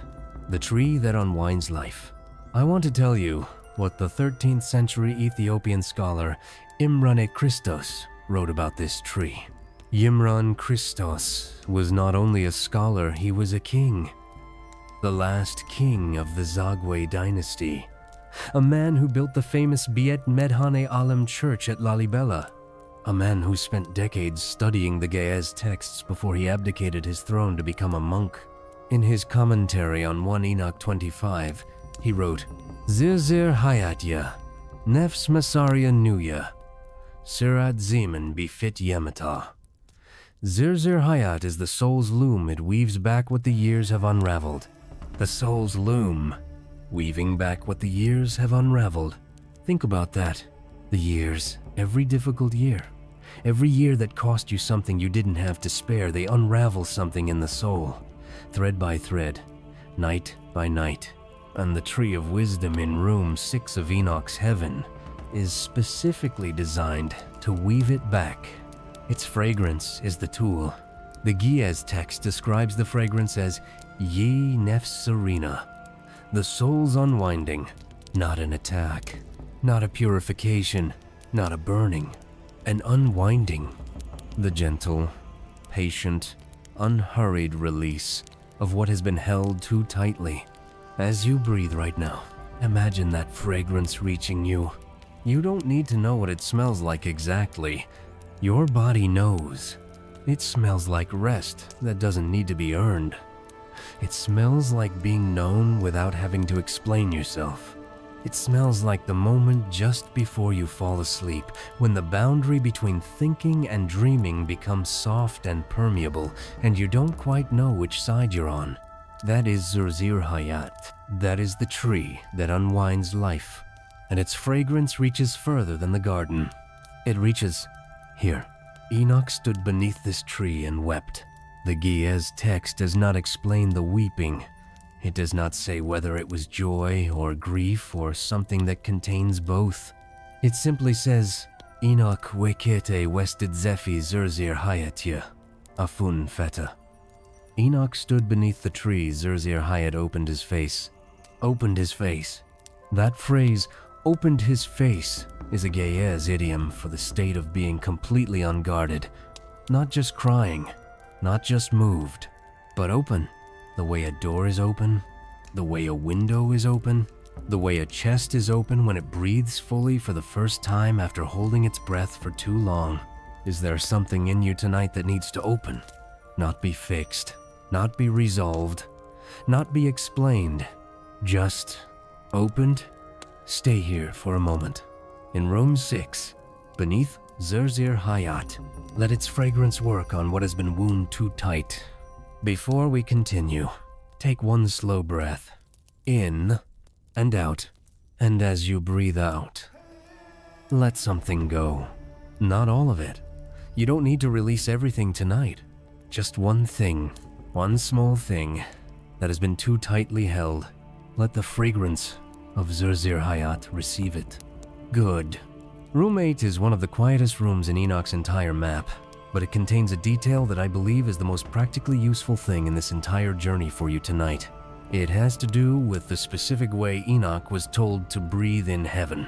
the tree that unwinds life. I want to tell you what the 13th century Ethiopian scholar Imran Christos wrote about this tree. Imran Christos was not only a scholar, he was a king. The last king of the Zagwe dynasty. A man who built the famous Biet Medhane Alam church at Lalibela. A man who spent decades studying the Ge'ez texts before he abdicated his throne to become a monk. In his commentary on 1 Enoch 25, he wrote, Zerzir Hayatya, Nefs Masaria Nuya, Sirat Zeman befit Yemata. Zerzir Hayat is the soul's loom. It weaves back what the years have unraveled. The soul's loom, weaving back what the years have unraveled. Think about that. The years, every difficult year. Every year that cost you something you didn't have to spare, they unravel something in the soul. Thread by thread, night by night. And the tree of wisdom in room 6 of Enoch's heaven is specifically designed to weave it back. Its fragrance is the tool. The Ge'ez text describes the fragrance as Ye Nefs Serena, the soul's unwinding, not an attack, not a purification, not a burning, an unwinding. The gentle, patient, unhurried release of what has been held too tightly. As you breathe right now, imagine that fragrance reaching you. You don't need to know what it smells like exactly. Your body knows. It smells like rest that doesn't need to be earned. It smells like being known without having to explain yourself. It smells like the moment just before you fall asleep, when the boundary between thinking and dreaming becomes soft and permeable, and you don't quite know which side you're on. That is Zerzir Hayat. That is the tree that unwinds life, and its fragrance reaches further than the garden. It reaches here. Enoch stood beneath this tree and wept. The Ge'ez text does not explain the weeping. It does not say whether it was joy or grief or something that contains both. It simply says, Enoch wekete wested Zephi Zerzir Hayatya, Afun Feta. Enoch stood beneath the tree. Zerzir Hayat opened his face. Opened his face. That phrase, opened his face, is a Ge'ez idiom for the state of being completely unguarded. Not just crying, not just moved, but open. The way a door is open, the way a window is open, the way a chest is open when it breathes fully for the first time after holding its breath for too long. Is there something in you tonight that needs to open? Not be fixed, not be resolved, not be explained, just opened? Stay here for a moment. In room 6, beneath Zerzir Hayat, let its fragrance work on what has been wound too tight. Before we continue, take one slow breath, in and out, and as you breathe out, let something go. Not all of it. You don't need to release everything tonight. Just one thing, one small thing that has been too tightly held. Let the fragrance of Zerzir Hayat receive it. Good. Room 8 is one of the quietest rooms in Enoch's entire map, but it contains a detail that I believe is the most practically useful thing in this entire journey for you tonight. It has to do with the specific way Enoch was told to breathe in heaven.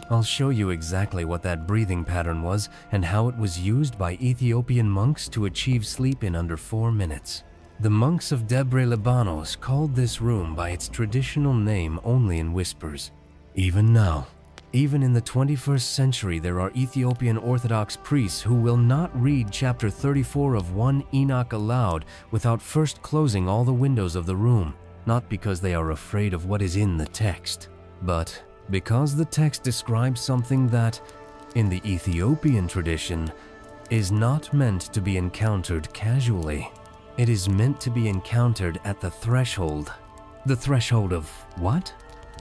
I'll show you exactly what that breathing pattern was and how it was used by Ethiopian monks to achieve sleep in under 4 minutes. The monks of Debre Libanos called this room by its traditional name only in whispers. Even now, even in the 21st century, there are Ethiopian Orthodox priests who will not read chapter 34 of 1 Enoch aloud without first closing all the windows of the room, not because they are afraid of what is in the text, but because the text describes something that, in the Ethiopian tradition, is not meant to be encountered casually. It is meant to be encountered at the threshold. The threshold of what?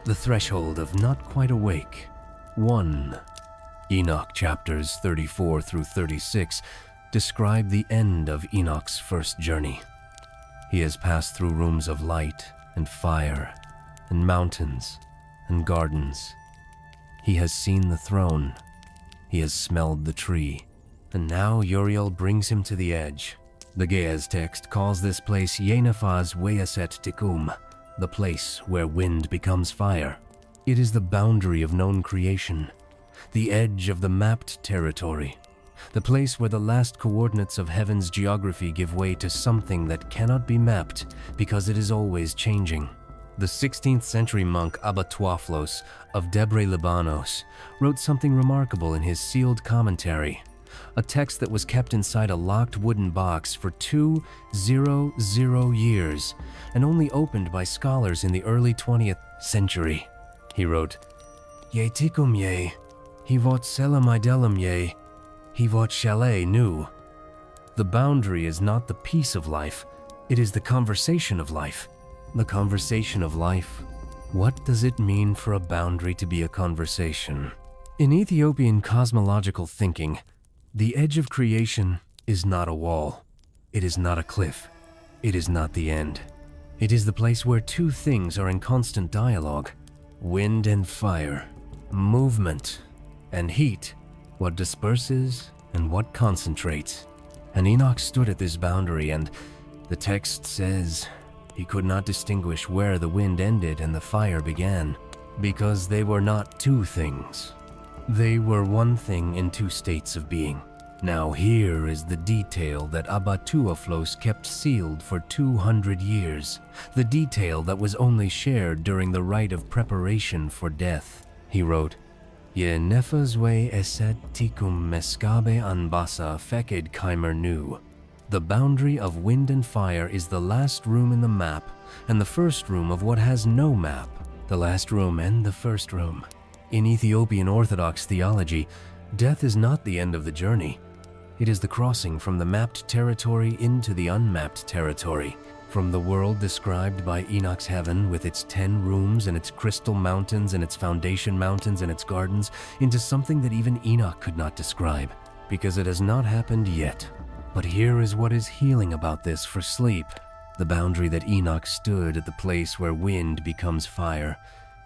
The threshold of not quite awake. 1. Enoch chapters 34 through 36 describe the end of Enoch's first journey. He has passed through rooms of light and fire and mountains and gardens. He has seen the throne. He has smelled the tree. And now Uriel brings him to the edge. The Ge'ez text calls this place Yenefaz Weyaset Tikum, the place where wind becomes fire. It is the boundary of known creation, the edge of the mapped territory, the place where the last coordinates of heaven's geography give way to something that cannot be mapped because it is always changing. The 16th century monk Abba Tuaflos of Debre Libanos wrote something remarkable in his sealed commentary, a text that was kept inside a locked wooden box for 200 years and only opened by scholars in the early 20th century. He wrote, Ye tikum ye, hivot selam idelum ye, hivot shale nu. The boundary is not the piece of life, it is the conversation of life. The conversation of life. What does it mean for a boundary to be a conversation? In Ethiopian cosmological thinking, the edge of creation is not a wall. It is not a cliff. It is not the end. It is the place where two things are in constant dialogue. Wind and fire, movement and heat, what disperses and what concentrates. And Enoch stood at this boundary, and the text says he could not distinguish where the wind ended and the fire began, because they were not two things. They were one thing in two states of being. Now here is the detail that Abba Tuaflos kept sealed for 200 years, the detail that was only shared during the rite of preparation for death. He wrote, Ye nefazwe eset tikum meskabe anbasa feked kaimer nu. The boundary of wind and fire is the last room in the map, and the first room of what has no map, the last room and the first room. In Ethiopian Orthodox theology, death is not the end of the journey. It is the crossing from the mapped territory into the unmapped territory, from the world described by Enoch's heaven with its 10 rooms and its crystal mountains and its foundation mountains and its gardens, into something that even Enoch could not describe, because it has not happened yet. But here is what is healing about this for sleep. The boundary that Enoch stood at the place where wind becomes fire,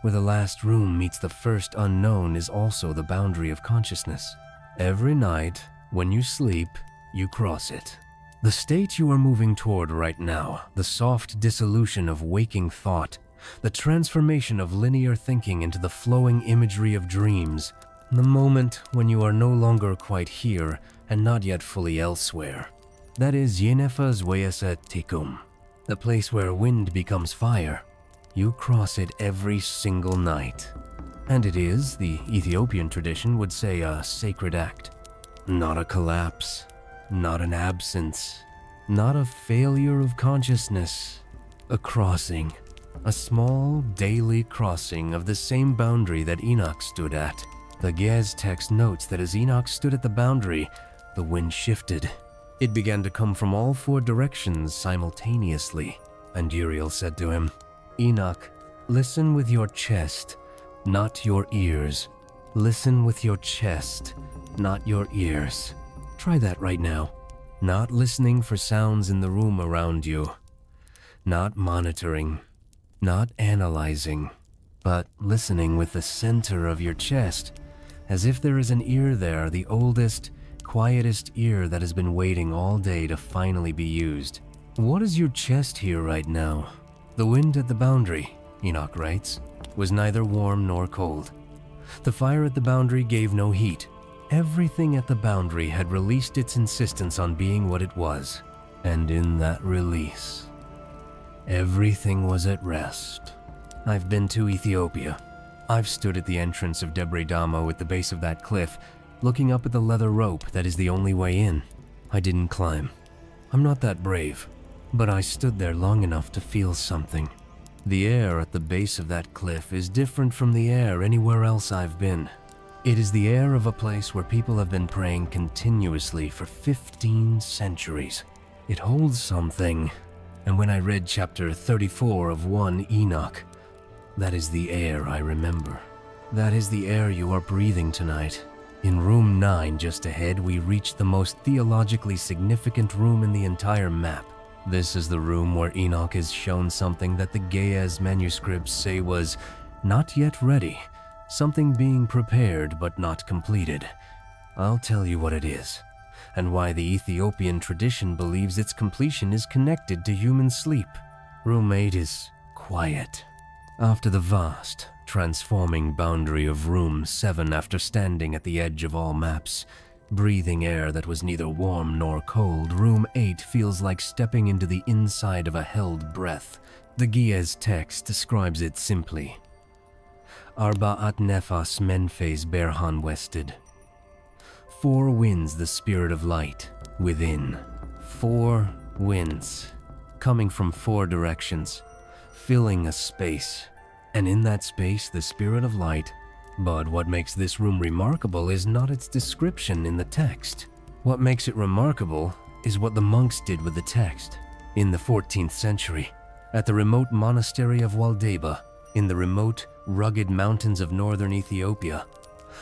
where the last room meets the first unknown, is also the boundary of consciousness. Every night, when you sleep, you cross it. The state you are moving toward right now, the soft dissolution of waking thought, the transformation of linear thinking into the flowing imagery of dreams, the moment when you are no longer quite here and not yet fully elsewhere. That is Yenefaz Weyaset Tikum, the place where wind becomes fire. You cross it every single night. And it is, the Ethiopian tradition would say, a sacred act. Not a collapse, not an absence, not a failure of consciousness. A crossing, a small daily crossing of the same boundary that Enoch stood at. The Ge'ez text notes that as Enoch stood at the boundary, the wind shifted. It began to come from all 4 directions simultaneously. And Uriel said to him, Enoch, listen with your chest, not your ears. Listen with your chest, not your ears. Try that right now. Not listening for sounds in the room around you. Not monitoring. Not analyzing. But listening with the center of your chest, as if there is an ear there, the oldest, quietest ear that has been waiting all day to finally be used. What does your chest hear right now? The wind at the boundary, Enoch writes, was neither warm nor cold. The fire at the boundary gave no heat. Everything at the boundary had released its insistence on being what it was. And in that release, everything was at rest. I've been to Ethiopia. I've stood at the entrance of Debre Damo at the base of that cliff, looking up at the leather rope that is the only way in. I didn't climb. I'm not that brave, but I stood there long enough to feel something. The air at the base of that cliff is different from the air anywhere else I've been. It is the air of a place where people have been praying continuously for 15 centuries. It holds something, and when I read chapter 34 of 1 Enoch, that is the air I remember. That is the air you are breathing tonight. In room 9 just ahead, we reach the most theologically significant room in the entire map. This is the room where Enoch is shown something that the Ge'ez manuscripts say was not yet ready, something being prepared but not completed. I'll tell you what it is, and why the Ethiopian tradition believes its completion is connected to human sleep. Room 8 is quiet. After the vast, transforming boundary of room 7, after standing at the edge of all maps, breathing air that was neither warm nor cold, room 8 feels like stepping into the inside of a held breath. The Ge'ez text describes it simply. Arba'at nefas menfes berhan wested. 4 winds the spirit of light within. 4 winds, coming from 4 directions, filling a space, and in that space the spirit of light. But what makes this room remarkable is not its description in the text. What makes it remarkable is what the monks did with the text. In the 14th century, at the remote monastery of Waldeba, in the remote, rugged mountains of northern Ethiopia,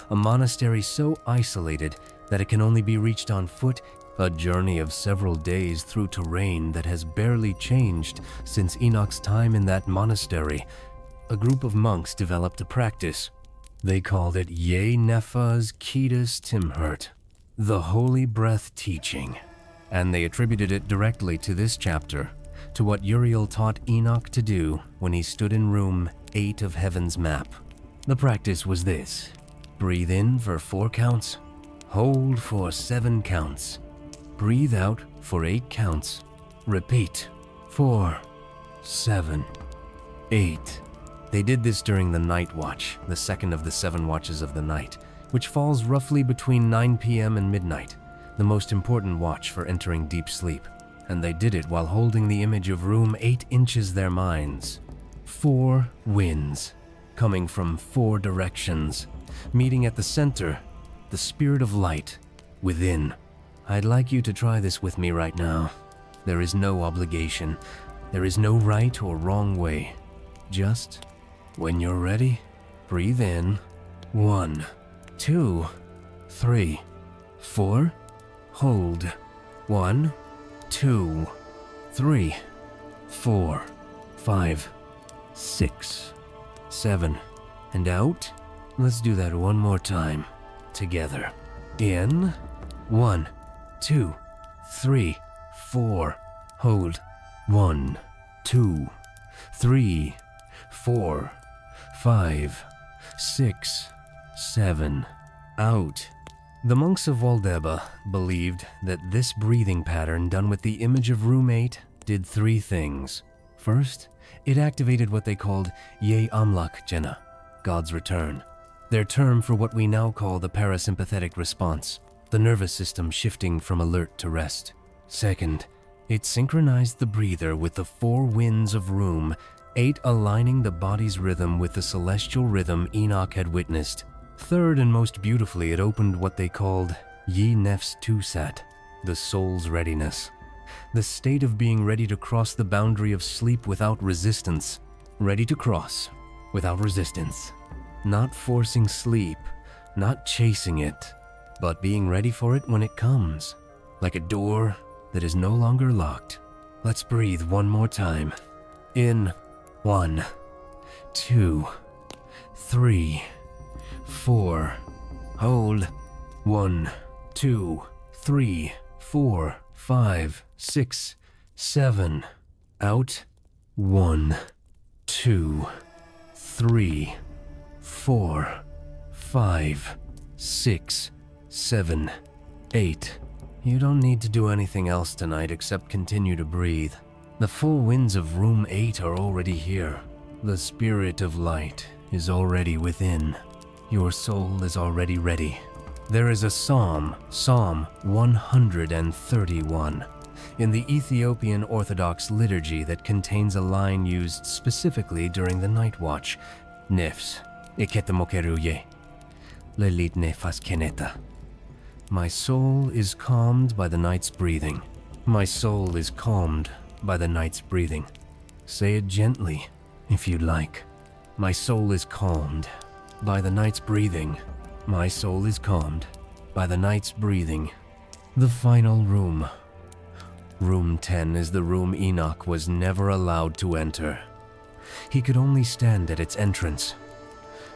a monastery so isolated that it can only be reached on foot, a journey of several days through terrain that has barely changed since Enoch's time in that monastery, a group of monks developed a practice. They called it Ye-Nefas Kedas Timhurt, the Holy Breath Teaching, and they attributed it directly to this chapter, to what Uriel taught Enoch to do when he stood in room 8 of Heaven's map. The practice was this: breathe in for 4 counts, hold for 7 counts, breathe out for 8 counts, repeat 4, 7, 8. They did this during the night watch, the second of the 7 watches of the night, which falls roughly between 9 p.m. and midnight, the most important watch for entering deep sleep. And they did it while holding the image of room 8 inches their minds. 4 winds, coming from 4 directions, meeting at the center, the spirit of light within. I'd like you to try this with me right now. There is no obligation. There is no right or wrong way. Just, when you're ready, breathe in. 1, 2, 3, 4. Hold. 1, 2, 3, 4, 5, 6, 7. And out. Let's do that one more time. Together. In. 1, 2, 3, 4. Hold. 1, 2, 3, 4, 5, 6, 7. Out. The monks of Waldeba believed that this breathing pattern done with the image of room 8 did 3 things. First, it activated what they called Ye-Amlak Jena, God's return, their term for what we now call the parasympathetic response, the nervous system shifting from alert to rest. Second, it synchronized the breather with the 4 winds of room 8, aligning the body's rhythm with the celestial rhythm Enoch had witnessed. Third, and most beautifully, it opened what they called Ye-Nefs Tusat, the soul's readiness, the state of being ready to cross the boundary of sleep without resistance, ready to cross without resistance, not forcing sleep, not chasing it, but being ready for it when it comes, like a door that is no longer locked. Let's breathe one more time. In. 1, 2, 3, 4. Hold. 1, 2, 3, 4, 5, 6, 7. Out. 1, 2, 3, 4, 5, 6, 7, 8. You don't need to do anything else tonight except continue to breathe. The full winds of room 8 are already here. The spirit of light is already within. Your soul is already ready. There is a psalm, Psalm 131, in the Ethiopian Orthodox liturgy that contains a line used specifically during the night watch. Nefs, iketemokeruye, lelit nefas keneta. My soul is calmed by the night's breathing. My soul is calmed by the night's breathing. Say it gently, if you'd like. My soul is calmed by the night's breathing. My soul is calmed by the night's breathing. The final room. Room 10 is the room Enoch was never allowed to enter. He could only stand at its entrance.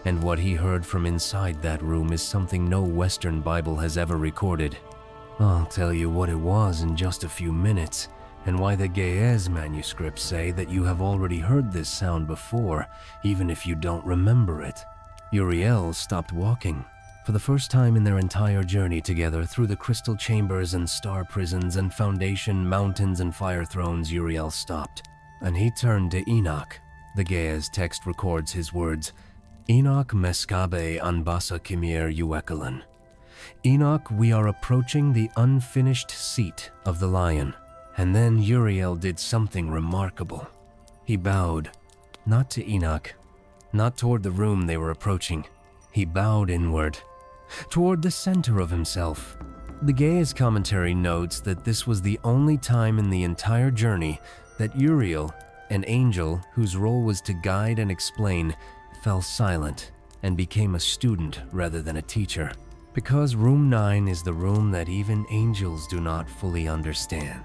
And what he heard from inside that room is something no Western Bible has ever recorded. I'll tell you what it was in just a few minutes, and why the Ge'ez manuscripts say that you have already heard this sound before, even if you don't remember it. Uriel stopped walking. For the first time in their entire journey together through the crystal chambers and star prisons and foundation mountains and fire thrones, Uriel stopped. And he turned to Enoch. The Ge'ez text records his words, Enoch meskabe anbasa kimir uekalan. Enoch, we are approaching the unfinished seat of the lion. And then Uriel did something remarkable. He bowed, not to Enoch, not toward the room they were approaching. He bowed inward, toward the center of himself. The Ge'ez commentary notes that this was the only time in the entire journey that Uriel, an angel whose role was to guide and explain, fell silent and became a student rather than a teacher. Because room 9 is the room that even angels do not fully understand.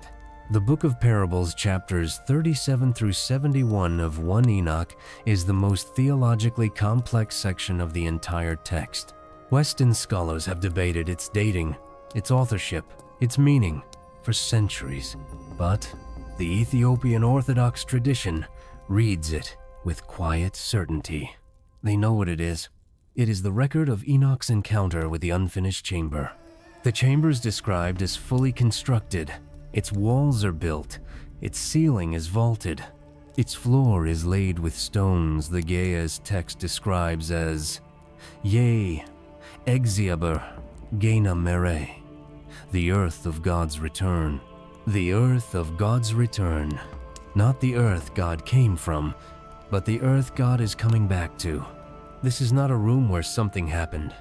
The Book of Parables, chapters 37 through 71 of 1 Enoch, is the most theologically complex section of the entire text. Western scholars have debated its dating, its authorship, its meaning, for centuries. But the Ethiopian Orthodox tradition reads it with quiet certainty. They know what it is. It is the record of Enoch's encounter with the unfinished chamber. The chamber is described as fully constructed. Its walls are built, its ceiling is vaulted, its floor is laid with stones the Ge'ez text describes as Ye, Exeaber, Gena Mere, the earth of God's return. The earth of God's return. Not the earth God came from, but the earth God is coming back to. This is not a room where something happened.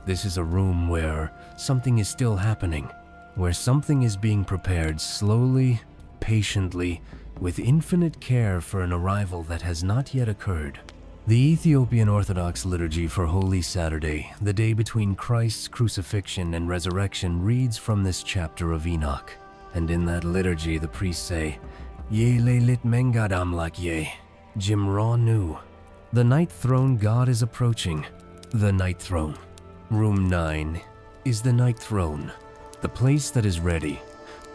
This is a room where something is still happening. Where something is being prepared slowly, patiently, with infinite care for an arrival that has not yet occurred. The Ethiopian Orthodox liturgy for Holy Saturday, the day between Christ's crucifixion and resurrection, reads from this chapter of Enoch. And in that liturgy the priests say, Ye lelit mengadam lak ye, Jimra nu. The night throne God is approaching. The night throne. Room 9 is the night throne. The place that is ready,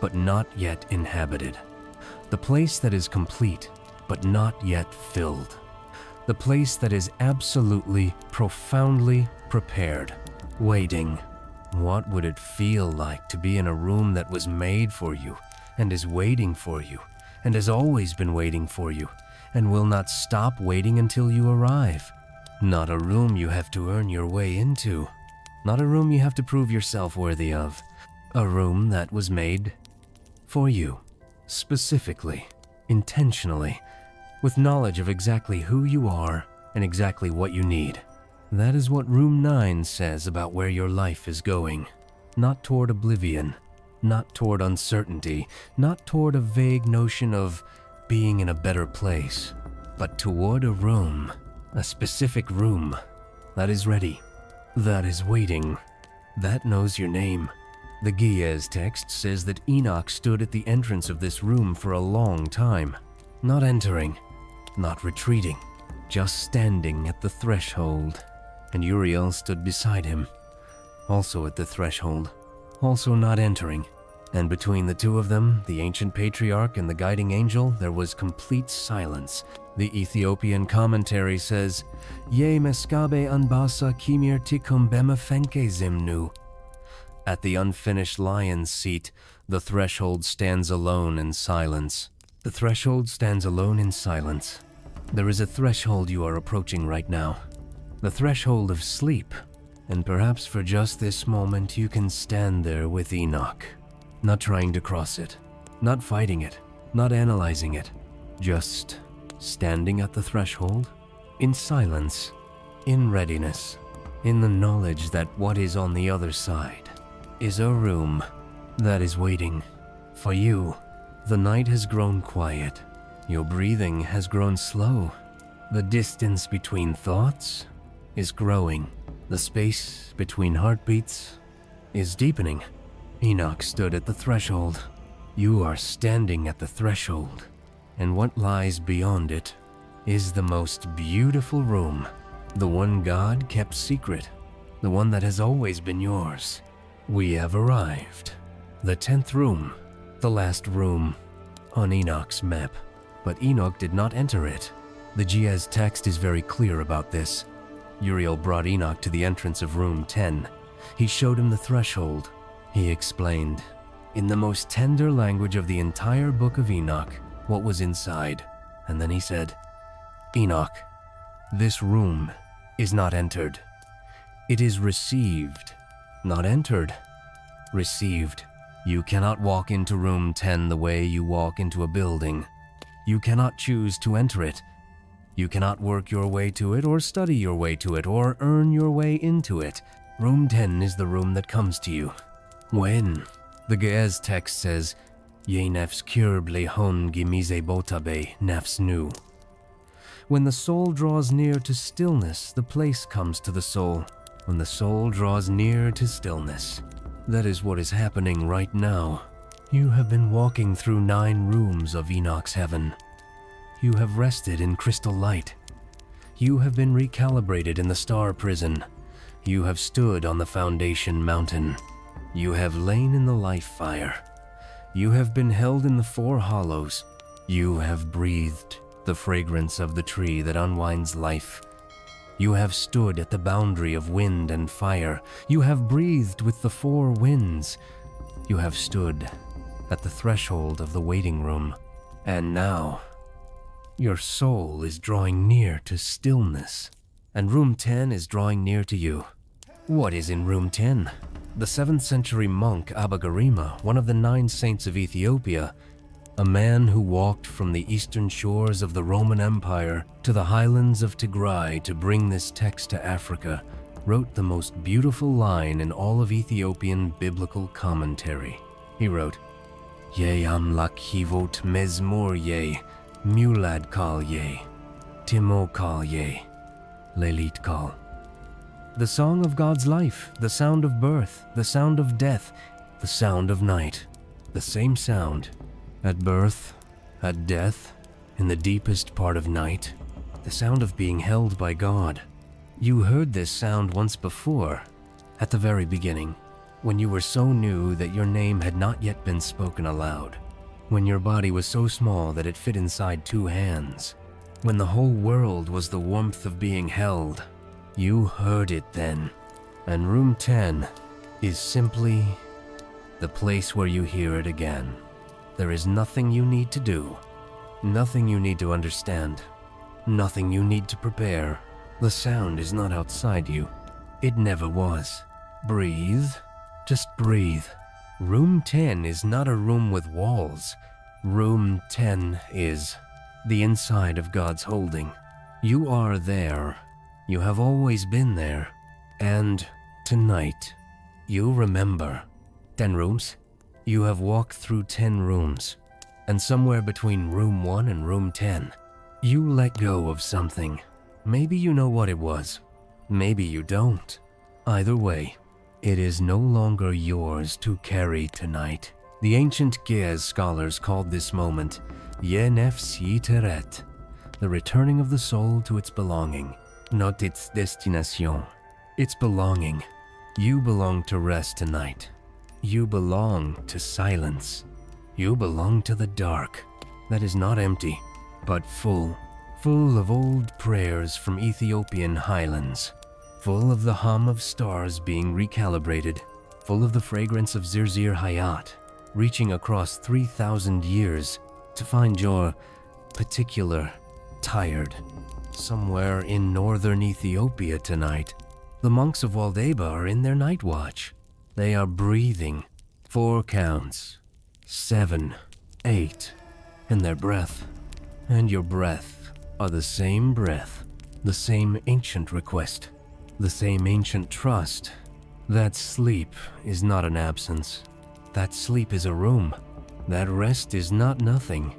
but not yet inhabited. The place that is complete, but not yet filled. The place that is absolutely, profoundly prepared, waiting. What would it feel like to be in a room that was made for you, and is waiting for you, and has always been waiting for you, and will not stop waiting until you arrive? Not a room you have to earn your way into. Not a room you have to prove yourself worthy of. A room that was made for you, specifically, intentionally, with knowledge of exactly who you are and exactly what you need. That is what room 9 says about where your life is going. Not toward oblivion, not toward uncertainty, not toward a vague notion of being in a better place, but toward a room, a specific room, that is ready, that is waiting, that knows your name. The Ge'ez text says that Enoch stood at the entrance of this room for a long time, not entering, not retreating, just standing at the threshold. And Uriel stood beside him, also at the threshold, also not entering. And between the two of them, the ancient patriarch and the guiding angel, there was complete silence. The Ethiopian commentary says, Ye meskabe anbasa kimir tikum bema fenke zimnu. At the unfinished lion's seat, the threshold stands alone in silence. The threshold stands alone in silence. There is a threshold you are approaching right now. The threshold of sleep. And perhaps for just this moment you can stand there with Enoch. Not trying to cross it. Not fighting it. Not analyzing it. Just standing at the threshold. In silence. In readiness. In the knowledge that what is on the other side is a room that is waiting for you. The night has grown quiet. Your breathing has grown slow. The distance between thoughts is growing. The space between heartbeats is deepening. Enoch stood at the threshold. You are standing at the threshold, and what lies beyond it is the most beautiful room, the one God kept secret, the one that has always been yours. We have arrived. The 10th room, the last room on Enoch's map, but Enoch did not enter it. The Ge'ez text is very clear about this. Uriel brought Enoch to the entrance of room 10. He showed him the threshold. He explained, in the most tender language of the entire book of Enoch, what was inside, and then he said, Enoch, this room is not entered. It is received, not entered. Received. You cannot walk into room 10 the way you walk into a building. You cannot choose to enter it. You cannot work your way to it, or study your way to it, or earn your way into it. Room 10 is the room that comes to you. When? The Ge'ez text says, Ye nefs kirble hon gimize botabe nefs nu. When the soul draws near to stillness, the place comes to the soul. When the soul draws near to stillness. That is what is happening right now. You have been walking through 9 rooms of Enoch's heaven. You have rested in crystal light. You have been recalibrated in the star prison. You have stood on the foundation mountain. You have lain in the life fire. You have been held in the 4 hollows. You have breathed the fragrance of the tree that unwinds life. You have stood at the boundary of wind and fire. You have breathed with the 4 winds. You have stood at the threshold of the waiting room. And now, your soul is drawing near to stillness, and room 10 is drawing near to you. What is in room 10? The 7th century monk Abba Garima, one of the 9 saints of Ethiopia, a man who walked from the eastern shores of the Roman Empire to the highlands of Tigray to bring this text to Africa, wrote the most beautiful line in all of Ethiopian biblical commentary. He wrote, Ye amlak hivot mezmur ye, mulad kal ye, timo kal ye, lelit kal. The song of God's life, the sound of birth, the sound of death, the sound of night, the same sound. At birth, at death, in the deepest part of night, the sound of being held by God. You heard this sound once before, at the very beginning, when you were so new that your name had not yet been spoken aloud, when your body was so small that it fit inside 2 hands, when the whole world was the warmth of being held. You heard it then, and room 10 is simply the place where you hear it again. There is nothing you need to do, nothing you need to understand, nothing you need to prepare. The sound is not outside you. It never was. Breathe. Just breathe. Room 10 is not a room with walls. Room 10 is the inside of God's holding. You are there. You have always been there. And tonight, you remember. 10 rooms? You have walked through 10 rooms. And somewhere between room 1 and room 10, you let go of something. Maybe you know what it was. Maybe you don't. Either way, it is no longer yours to carry tonight. The ancient Ge'ez scholars called this moment Ye nefs yiteret, the returning of the soul to its belonging, not its destination. Its belonging. You belong to rest tonight. You belong to silence. You belong to the dark that is not empty, but full of old prayers from Ethiopian highlands, full of the hum of stars being recalibrated, full of the fragrance of Zirzir Hayat, reaching across 3,000 years to find your particular tired. Somewhere in northern Ethiopia tonight, the monks of Waldeba are in their night watch. They are breathing 4 counts, 7, 8, and their breath and your breath are the same breath, the same ancient request, the same ancient trust. That sleep is not an absence. That sleep is a room. That rest is not nothing.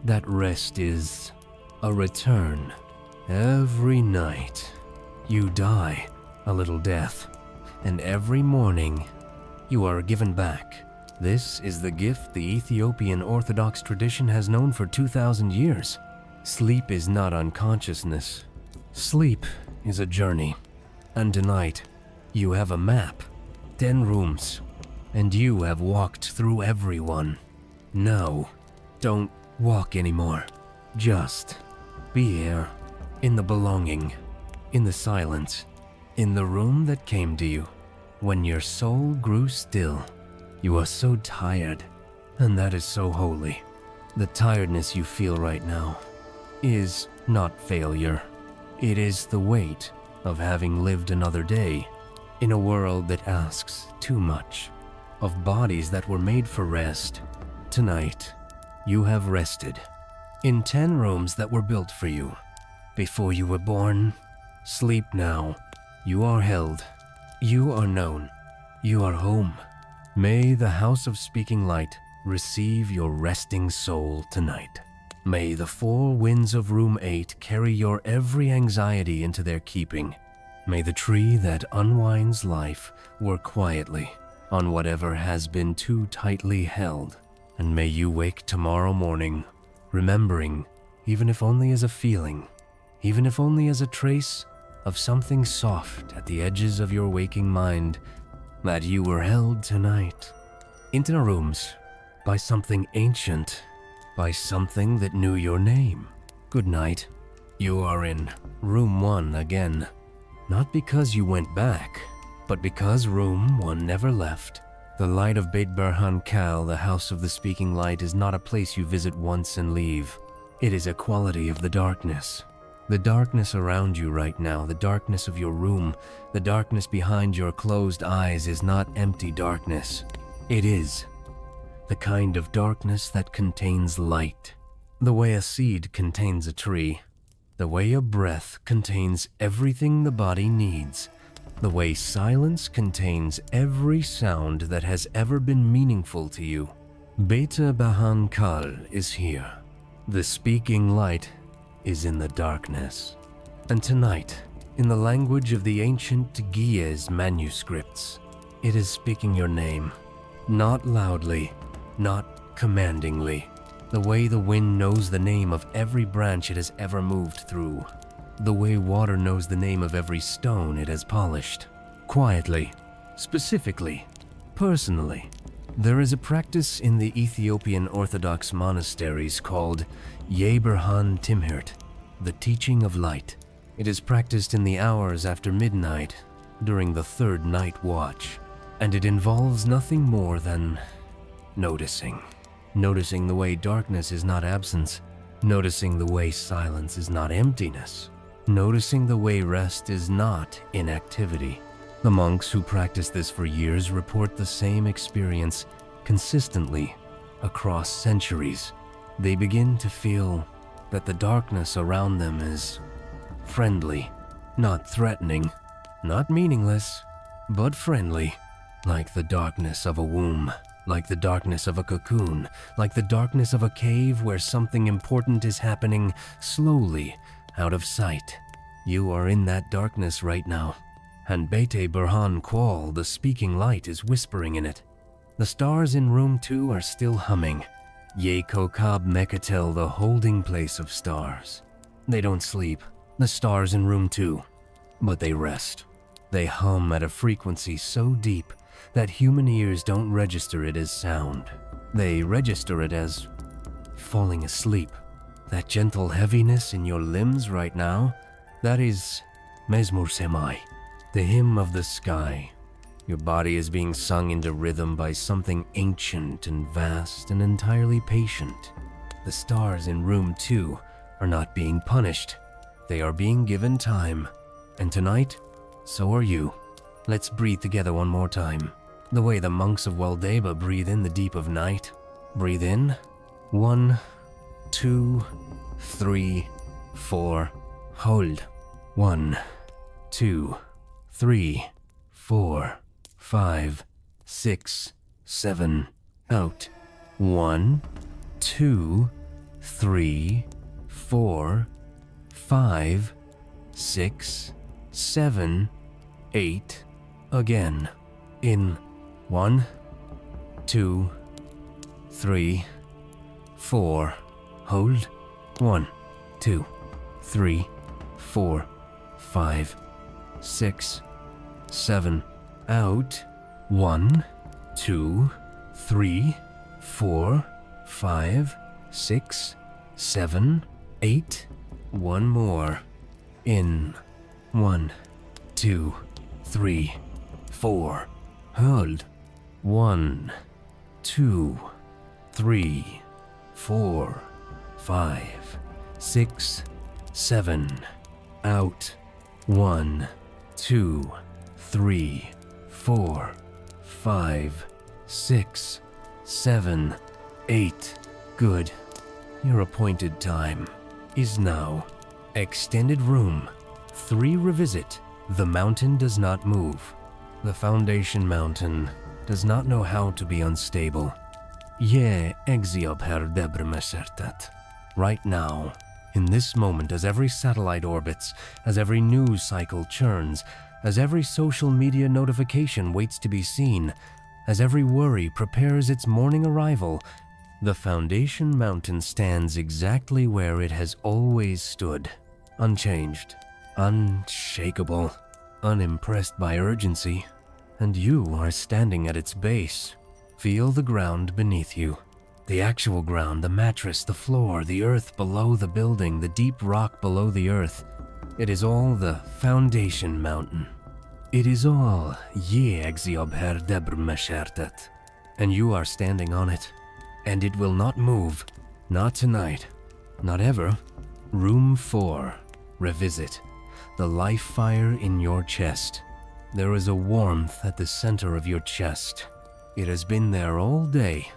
That rest is a return. Every night, you die a little death, and every morning, you are given back. This is the gift the Ethiopian Orthodox tradition has known for 2,000 years. Sleep is not unconsciousness. Sleep is a journey. And tonight, you have a map, 10 rooms, and you have walked through every one. No, don't walk anymore. Just be here, in the belonging, in the silence, in the room that came to you when your soul grew still. You are so tired, and that is so holy. The tiredness you feel right now is not failure. It is the weight of having lived another day in a world that asks too much, of bodies that were made for rest. Tonight, you have rested in 10 rooms that were built for you before you were born. Sleep now. You are held. You are known. You are home. May the House of Speaking Light receive your resting soul tonight. May the 4 winds of Room 8 carry your every anxiety into their keeping. May the tree that unwinds life work quietly on whatever has been too tightly held. And may you wake tomorrow morning, remembering, even if only as a feeling, even if only as a trace of something soft at the edges of your waking mind, that you were held tonight into the rooms by something ancient, by something that knew your name. Good night. You are in Room 1 again, not because you went back, but because Room 1 never left. The light of Beit Berhan Kal, the House of the Speaking Light, is not a place you visit once and leave. It is a quality of the darkness. The darkness around you right now, the darkness of your room, the darkness behind your closed eyes is not empty darkness. It is the kind of darkness that contains light. The way a seed contains a tree, the way a breath contains everything the body needs, the way silence contains every sound that has ever been meaningful to you. Beta Bahan Kal is here. The speaking light is in the darkness. And tonight, in the language of the ancient Giyes manuscripts, it is speaking your name, not loudly, not commandingly, the way the wind knows the name of every branch it has ever moved through, the way water knows the name of every stone it has polished. Quietly, specifically, personally. There is a practice in the Ethiopian Orthodox monasteries called Ye Berhan Timhirt, the teaching of light. It is practiced in the hours after midnight during the 3rd night watch, and it involves nothing more than noticing. Noticing the way darkness is not absence, noticing the way silence is not emptiness, noticing the way rest is not inactivity. The monks who practice this for years report the same experience consistently across centuries. They begin to feel that the darkness around them is friendly, not threatening, not meaningless, but friendly, like the darkness of a womb, like the darkness of a cocoon, like the darkness of a cave where something important is happening slowly out of sight. You are in that darkness right now, and Bete Berhan Kwal, the speaking light, is whispering in it. The stars in Room 2 are still humming. Ye-Kokab Mekatel, the holding place of stars. They don't sleep, the stars in Room 2, but they rest. They hum at a frequency so deep that human ears don't register it as sound. They register it as falling asleep. That gentle heaviness in your limbs right now, that is Mezmur Semai, the hymn of the sky. Your body is being sung into rhythm by something ancient and vast and entirely patient. The stars in room 2 are not being punished. They are being given time. And tonight, so are you. Let's breathe together one more time. The way the monks of Waldeba breathe in the deep of night. Breathe in. 1, 2, 3, 4. Hold. 1, 2, 3, 4, 5, 6, 7. Out. 1, 2, 3, 4, 5, 6, 7, 8. Again. In. 1, 2, 3, 4. Hold. 1, 2, 3, 4, 5, 6, 7. Out. 1, 2, 3, 4, 5, 6, 7, 8. One more. In. 1, 2, 3, 4. Hold. 1, 2, 3, 4, 5, 6, 7. Out. 1, 2, 3, 4, 5, 6, 7, 8. Good. Your appointed time is now. Extended room 3 revisit. The mountain does not move. The foundation mountain does not know how to be unstable. Ye-Kokab Mekatel. Right now, in this moment, as every satellite orbits, as every news cycle churns, as every social media notification waits to be seen, as every worry prepares its morning arrival, the foundation mountain stands exactly where it has always stood, unchanged, unshakable, unimpressed by urgency, and you are standing at its base. Feel the ground beneath you. The actual ground, the mattress, the floor, the earth below the building, the deep rock below the earth. It is all the foundation mountain. It is all Ye-Kokab Mekatel. And you are standing on it. And it will not move. Not tonight. Not ever. Room 4. Revisit. The life fire in your chest. There is a warmth at the center of your chest. It has been there all day.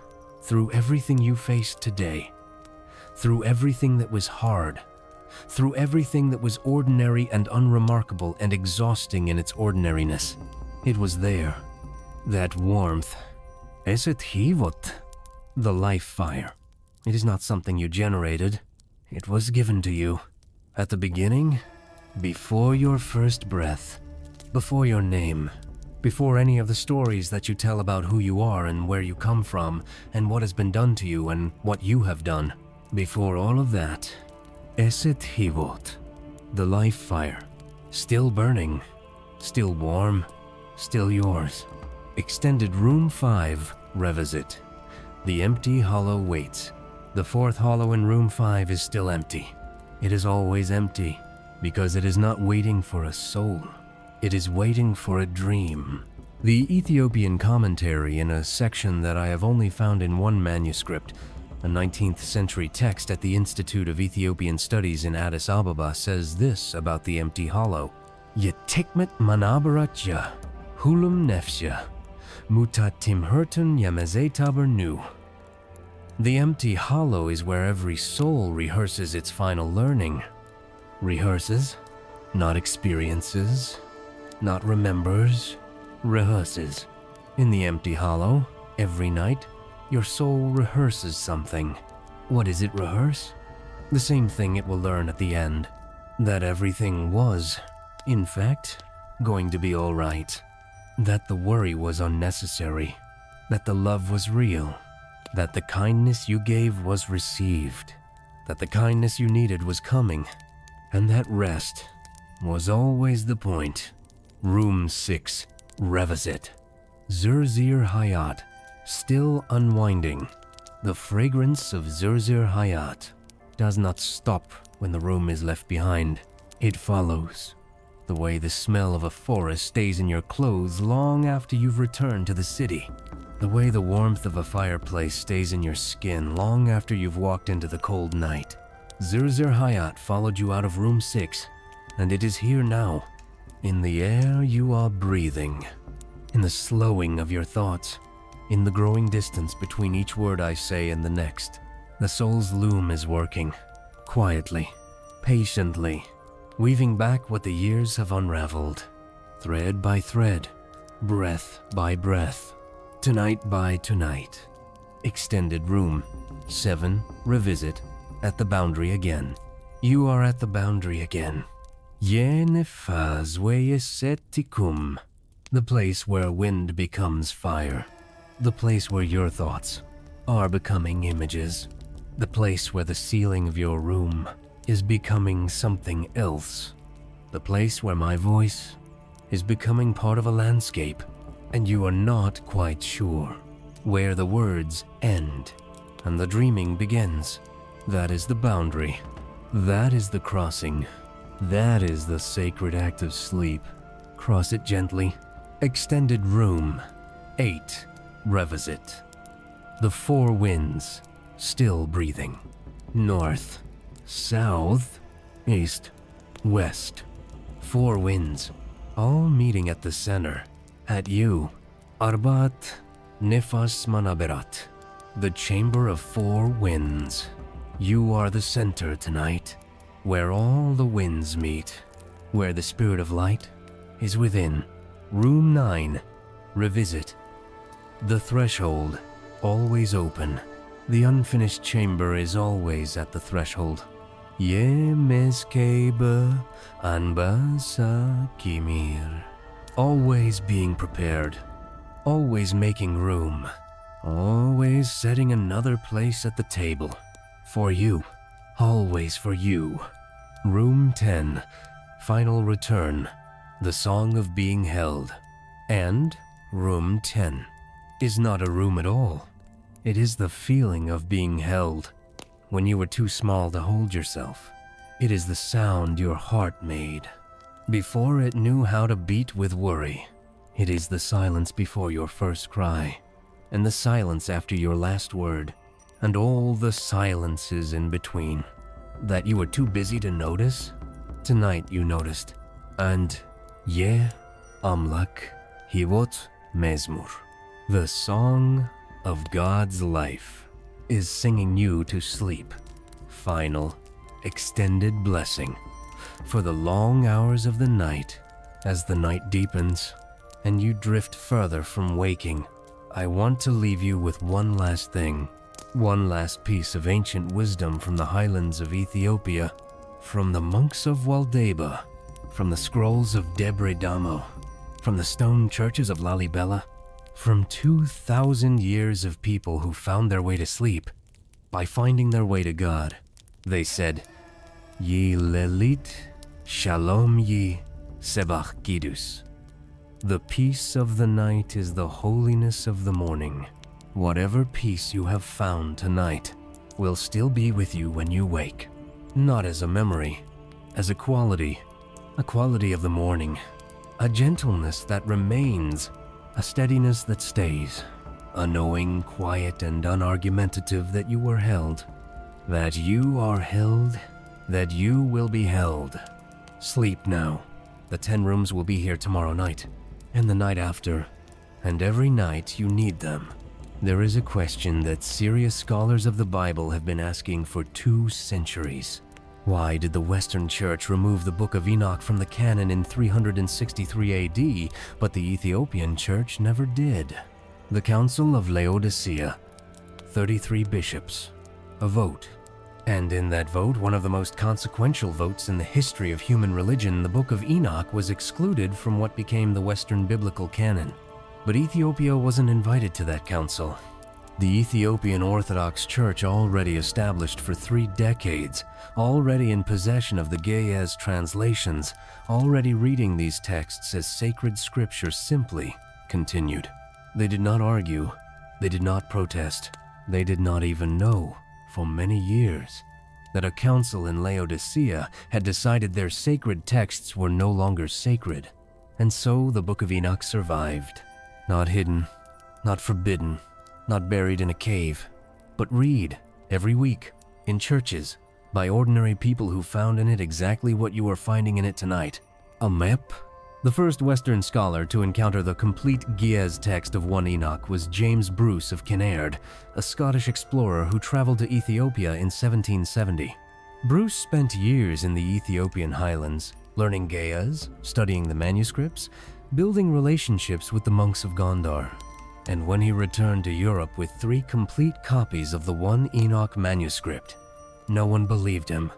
Through everything you faced today. Through everything that was hard. Through everything that was ordinary and unremarkable and exhausting in its ordinariness. It was there. That warmth. Ethiopian. The life fire. It is not something you generated. It was given to you. At the beginning, before your first breath, before your name, before any of the stories that you tell about who you are and where you come from and what has been done to you and what you have done. Before all of that, Ethiopian. The life fire. Still burning. Still warm. Still yours. Extended room 5. Revisit. The empty hollow waits. The 4th hollow in room 5 is still empty. It is always empty because it is not waiting for a soul. It is waiting for a dream. The Ethiopian commentary in a section that I have only found in one manuscript, a 19th century text at the Institute of Ethiopian Studies in Addis Ababa, says this about the empty hollow. Ye-Tikmet manabaratya, hulum nefsya, mutatimhertun yamezetaber nu. The empty hollow is where every soul rehearses its final learning. Rehearses, not experiences, not remembers, rehearses. In the empty hollow, every night, your soul rehearses something. What does it rehearse? The same thing it will learn at the end. That everything was, in fact, going to be all right. That the worry was unnecessary. That the love was real. That the kindness you gave was received. That the kindness you needed was coming. And that rest was always the point. Room 6. Revisit. Zerzir Hayat. Still unwinding. The fragrance of Zerzir Hayat does not stop when the room is left behind. It follows. The way the smell of a forest stays in your clothes long after you've returned to the city. The way the warmth of a fireplace stays in your skin long after you've walked into the cold night. Zerzur Hayat followed you out of room 6, and it is here now, in the air you are breathing, in the slowing of your thoughts, in the growing distance between each word I say and the next. The soul's loom is working, quietly, patiently, weaving back what the years have unraveled, thread by thread, breath by breath, tonight by tonight. Extended room 7, revisit, at the boundary again. You are at the boundary again. Ye nefaz weyesetikum, the place where wind becomes fire, the place where your thoughts are becoming images, the place where the ceiling of your room is becoming something else, the place where my voice is becoming part of a landscape, and you are not quite sure where the words end and the dreaming begins. That is the boundary. That is the crossing. That is the sacred act of sleep. Cross it gently. Extended room 8, revisit. The 4 winds, still breathing. North, south, east, west. 4 winds, all meeting at the center. At you, Arbat Nefas Manaberat, the chamber of 4 winds. You are the center tonight, where all the winds meet, where the spirit of light is within. Room 9, revisit. The threshold, always open. The unfinished chamber is always at the threshold. Ye meskebe anbasa kimir. Always being prepared, always making room, always setting another place at the table. For you, always for you. Room 10, final return, the song of being held. And room 10 is not a room at all. It is the feeling of being held when you were too small to hold yourself. It is the sound your heart made before it knew how to beat with worry. It is the silence before your first cry, and the silence after your last word, and all the silences in between that you were too busy to notice. Tonight you noticed. And Ye Amlak Hivot Mezmur, the song of God's life, is singing you to sleep. Final, extended blessing for the long hours of the night. As the night deepens and you drift further from waking, I want to leave you with one last thing. One last piece of ancient wisdom from the highlands of Ethiopia, from the monks of Waldeba, from the scrolls of Debre Damo, from the stone churches of Lalibela, from 2,000 years of people who found their way to sleep by finding their way to God. They said, Ye lelit, shalom ye, sebach gidus. The peace of the night is the holiness of the morning. Whatever peace you have found tonight will still be with you when you wake, not as a memory, as a quality of the morning, a gentleness that remains, a steadiness that stays, a knowing, quiet, and unargumentative that you were held, that you are held, that you will be held. Sleep now. The 10 rooms will be here tomorrow night, and the night after, and every night you need them. There is a question that serious scholars of the Bible have been asking for 2 centuries. Why did the Western Church remove the Book of Enoch from the canon in 363 AD, but the Ethiopian Church never did? The Council of Laodicea, 33 bishops, a vote. And in that vote, one of the most consequential votes in the history of human religion, the Book of Enoch was excluded from what became the Western biblical canon. But Ethiopia wasn't invited to that council. The Ethiopian Orthodox Church, already established for 3 decades, already in possession of the Ge'ez translations, already reading these texts as sacred scripture, simply continued. They did not argue. They did not protest. They did not even know, for many years, that a council in Laodicea had decided their sacred texts were no longer sacred, and so the Book of Enoch survived. Not hidden, not forbidden, not buried in a cave, but read every week in churches by ordinary people who found in it exactly what you are finding in it tonight: a map. The first Western scholar to encounter the complete Giez text of 1 Enoch was James Bruce of Kinnaird, a Scottish explorer who traveled to Ethiopia in 1770. Bruce spent years in the Ethiopian highlands, learning Giez, studying the manuscripts, building relationships with the monks of Gondar. And when he returned to Europe with 3 complete copies of the 1 Enoch manuscript, no one believed him.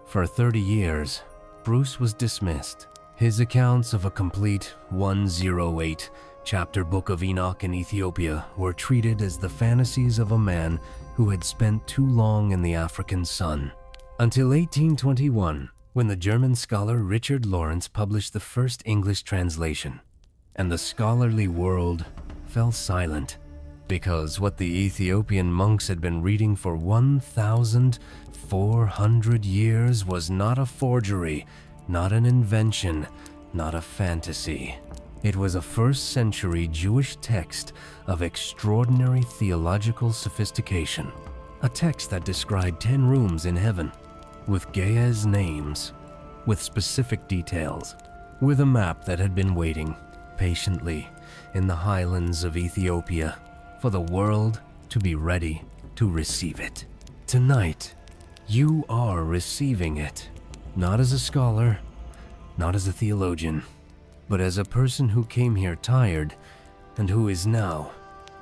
For 30 years, Bruce was dismissed. His accounts of a complete 108 chapter Book of Enoch in Ethiopia were treated as the fantasies of a man who had spent too long in the African sun. Until 1821, when the German scholar Richard Lawrence published the first English translation, and the scholarly world fell silent, because what the Ethiopian monks had been reading for 1,400 years was not a forgery, not an invention, not a fantasy. It was a first-century Jewish text of extraordinary theological sophistication, a text that described 10 rooms in heaven, with Giez names, with specific details, with a map that had been waiting patiently in the highlands of Ethiopia for the world to be ready to receive it. Tonight, you are receiving it. Not as a scholar, not as a theologian, but as a person who came here tired and who is now,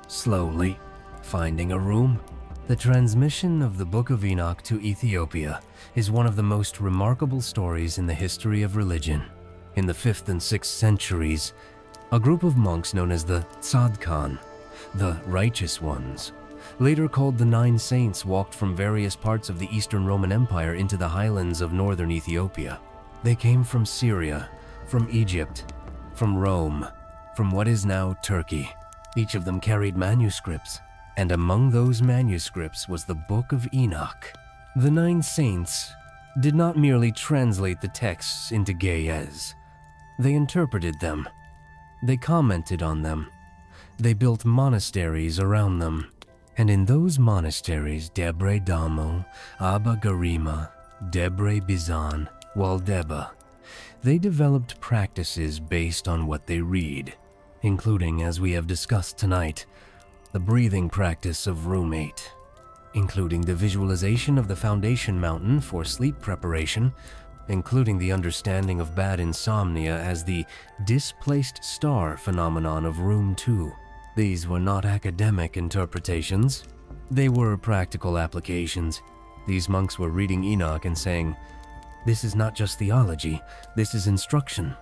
slowly, finding a room. The transmission of the Book of Enoch to Ethiopia is one of the most remarkable stories in the history of religion. In the 5th and 6th centuries, a group of monks known as the Tzadkan, the Righteous Ones, later called the 9 Saints, walked from various parts of the Eastern Roman Empire into the highlands of northern Ethiopia. They came from Syria, from Egypt, from Rome, from what is now Turkey. Each of them carried manuscripts, and among those manuscripts was the Book of Enoch. The 9 Saints did not merely translate the texts into Giez. They interpreted them. They commented on them. They built monasteries around them. And in those monasteries, Debre Damo, Abba Garima, Debre Bizan, Waldeba, they developed practices based on what they read, including, as we have discussed tonight, the breathing practice of Room 8, including the visualization of the foundation mountain for sleep preparation, including the understanding of bad insomnia as the displaced star phenomenon of Room 2. These were not academic interpretations. They were practical applications. These monks were reading Enoch and saying, "This is not just theology, this is instruction."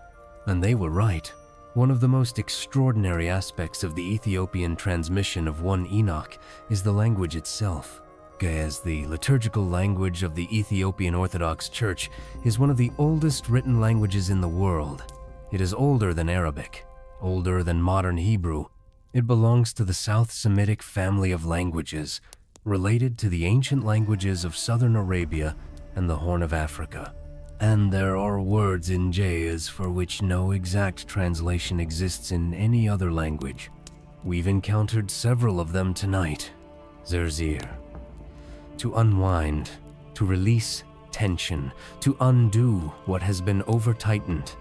And they were right. One of the most extraordinary aspects of the Ethiopian transmission of 1 Enoch is the language itself. Giez, the liturgical language of the Ethiopian Orthodox Church, is one of the oldest written languages in the world. It is older than Arabic, older than modern Hebrew. It belongs to the South Semitic family of languages, related to the ancient languages of southern Arabia and the Horn of Africa. And there are words in Giez for which no exact translation exists in any other language. We've encountered several of them tonight. Zerzir. To unwind, to release tension, to undo what has been over-tightened.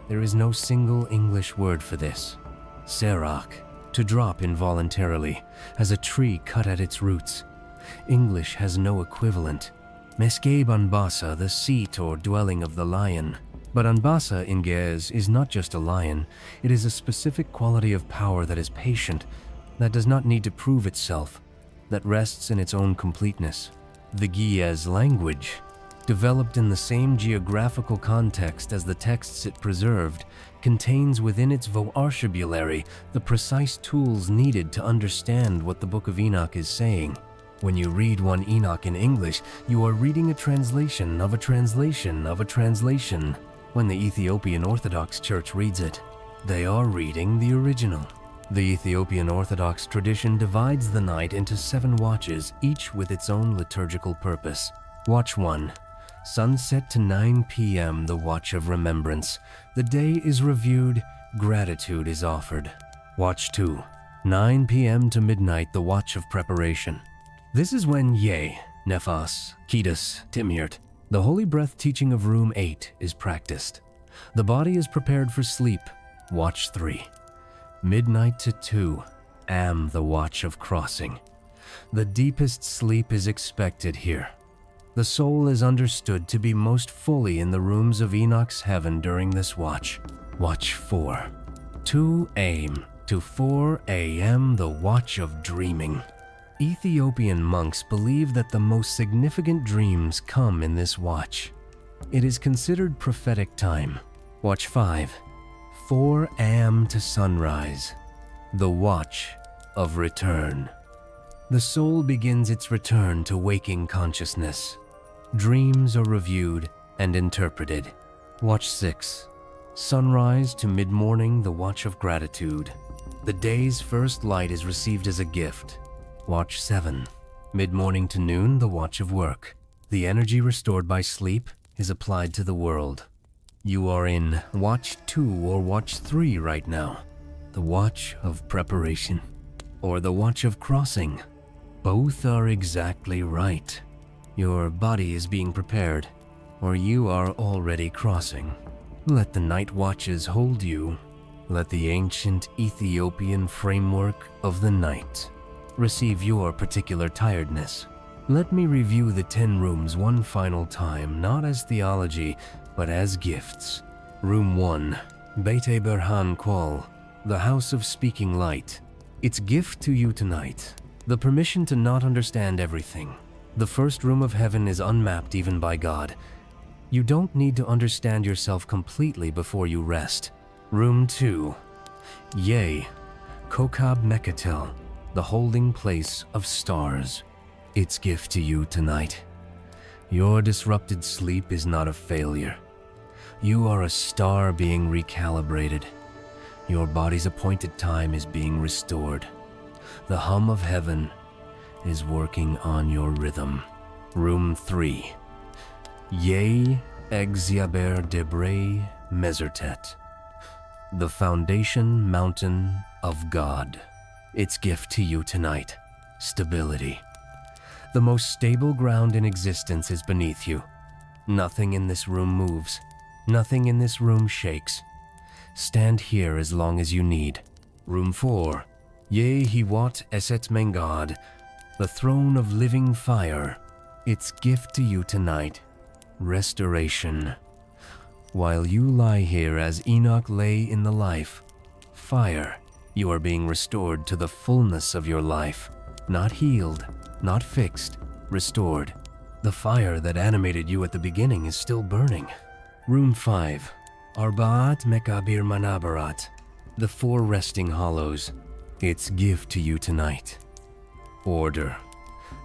There is no single English word for this. Serach, to drop involuntarily, as a tree cut at its roots. English has no equivalent. Meskeb Anbasa, the seat or dwelling of the lion. But Anbasa in Giez is not just a lion, it is a specific quality of power that is patient, that does not need to prove itself, that rests in its own completeness. The Giez language, developed in the same geographical context as the texts it preserved, contains within its vocabulary the precise tools needed to understand what the Book of Enoch is saying. When you read 1 Enoch in English, you are reading a translation of a translation of a translation. When the Ethiopian Orthodox Church reads it, they are reading the original. The Ethiopian Orthodox tradition divides the night into 7 watches, each with its own liturgical purpose. Watch 1. Sunset to 9 p.m., the watch of remembrance. The day is reviewed, gratitude is offered. Watch 2. 9 p.m. to midnight, the watch of preparation. This is when Ye, Nephas, Ketus, Timirt, the holy breath teaching of room 8 is practiced. The body is prepared for sleep. Watch 3. Midnight to 2, Am, the watch of crossing. The deepest sleep is expected here. The soul is understood to be most fully in the rooms of Enoch's heaven during this watch. Watch 4. 2 a.m. to 4 a.m., the watch of dreaming. Ethiopian monks believe that the most significant dreams come in this watch. It is considered prophetic time. Watch 5. 4 a.m. to sunrise, the watch of return. The soul begins its return to waking consciousness. Dreams are reviewed and interpreted. Watch 6. Sunrise to mid-morning, the watch of gratitude. The day's first light is received as a gift. Watch 7. Mid-morning to noon, the watch of work. The energy restored by sleep is applied to the world. You are in Watch 2 or Watch 3 right now. The watch of preparation or the watch of crossing. Both are exactly right. Your body is being prepared, or you are already crossing. Let the night watches hold you. Let the ancient Ethiopian framework of the night receive your particular tiredness. Let me review the 10 rooms one final time, not as theology, but as gifts. Room 1, Bete Berhan Kwal, the House of Speaking Light. Its gift to you tonight, the permission to not understand everything. The first room of heaven is unmapped even by God. You don't need to understand yourself completely before you rest. Room 2, Ye-Kokab Mekatel, the holding place of stars. Its gift to you tonight. Your disrupted sleep is not a failure. You are a star being recalibrated. Your body's appointed time is being restored. The hum of heaven is working on your rhythm. Room 3. Ye Exyaber Debre Mezertet, the foundation mountain of God. Its gift to you tonight. Stability. The most stable ground in existence is beneath you. Nothing in this room moves. Nothing in this room shakes. Stand here as long as you need. Room 4. Ye-Hiwat Eset Mengad, the throne of living fire. Its gift to you tonight. Restoration. While you lie here as Enoch lay in the life, fire, you are being restored to the fullness of your life. Not healed, not fixed, restored. The fire that animated you at the beginning is still burning. Room 5. Arbaat Mekabir Manabarat, the 4 resting hollows. Its gift to you tonight. Order.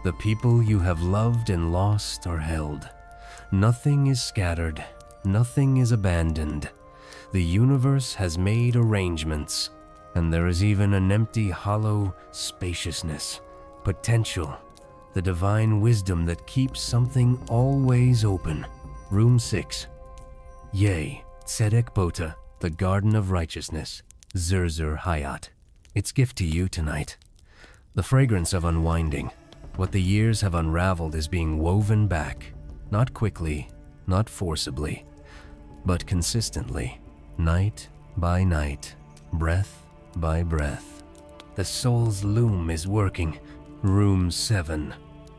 The people you have loved and lost are held. Nothing is scattered. Nothing is abandoned. The universe has made arrangements, and there is even an empty, hollow spaciousness, potential, the divine wisdom that keeps something always open. Room 6. Yea, Tzedek Bota, the garden of righteousness, Zerzur Hayat. Its gift to you tonight. The fragrance of unwinding. What the years have unraveled is being woven back, not quickly, not forcibly, but consistently, night by night, breath by breath. The soul's loom is working. Room 7.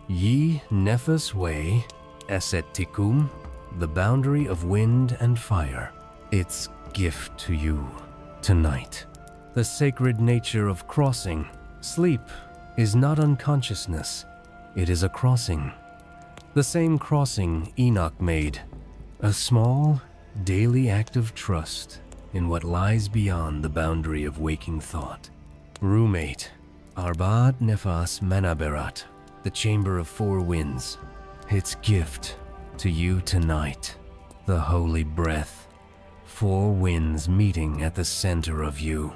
Ye Nephas Way, Eset Tikum, the boundary of wind and fire. Its gift to you tonight. The sacred nature of crossing. Sleep is not unconsciousness. It is a crossing. The same crossing Enoch made. A small, daily act of trust in what lies beyond the boundary of waking thought. Room 8. Arbaat Nefas Manaberat, the chamber of 4 winds. Its gift to you tonight. The holy breath. 4 winds meeting at the center of you.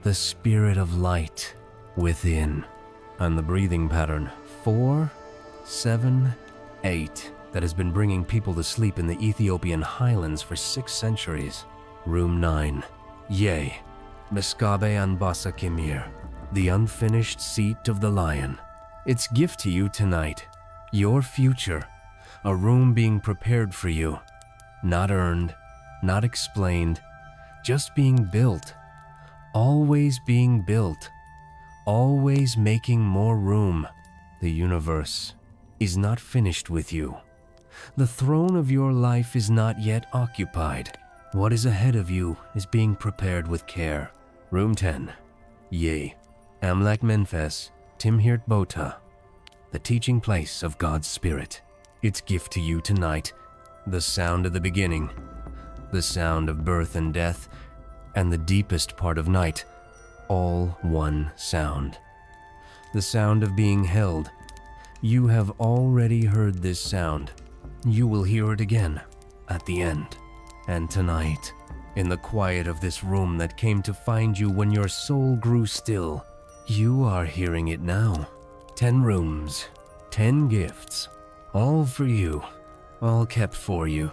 The spirit of light within. And the breathing pattern 4, 7, 8 that has been bringing people to sleep in the Ethiopian highlands for 6 centuries. Room 9. Ye. Meskabe Anbasa Kimir. The unfinished seat of the lion. Its gift to you tonight. Your future. A room being prepared for you. Not earned, not explained, just being built. Always being built. Always making more room. The universe is not finished with you. The throne of your life is not yet occupied. What is ahead of you is being prepared with care. Room 10. Ye. Amlak Menfes, Timhirt Bota. The teaching place of God's Spirit. Its gift to you tonight. The sound of the beginning. The sound of birth and death. And the deepest part of night. All one sound. The sound of being held. You have already heard this sound. You will hear it again at the end. And tonight, in the quiet of this room that came to find you when your soul grew still, you are hearing it now. 10 rooms, 10 gifts, all for you, all kept for you,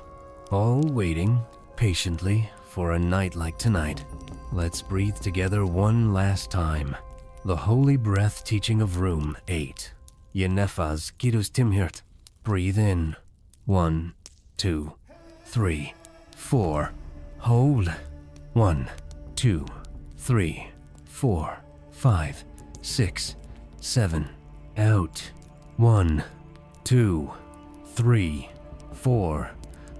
all waiting patiently for a night like tonight. Let's breathe together one last time. The holy breath teaching of room 8. Yenefaz Kidus Timhirt. Breathe in. 1, 2, 3, 4. Hold. 1, 2, 3, 4, 5, 6, 7. Out. 1, 2, 3, 4,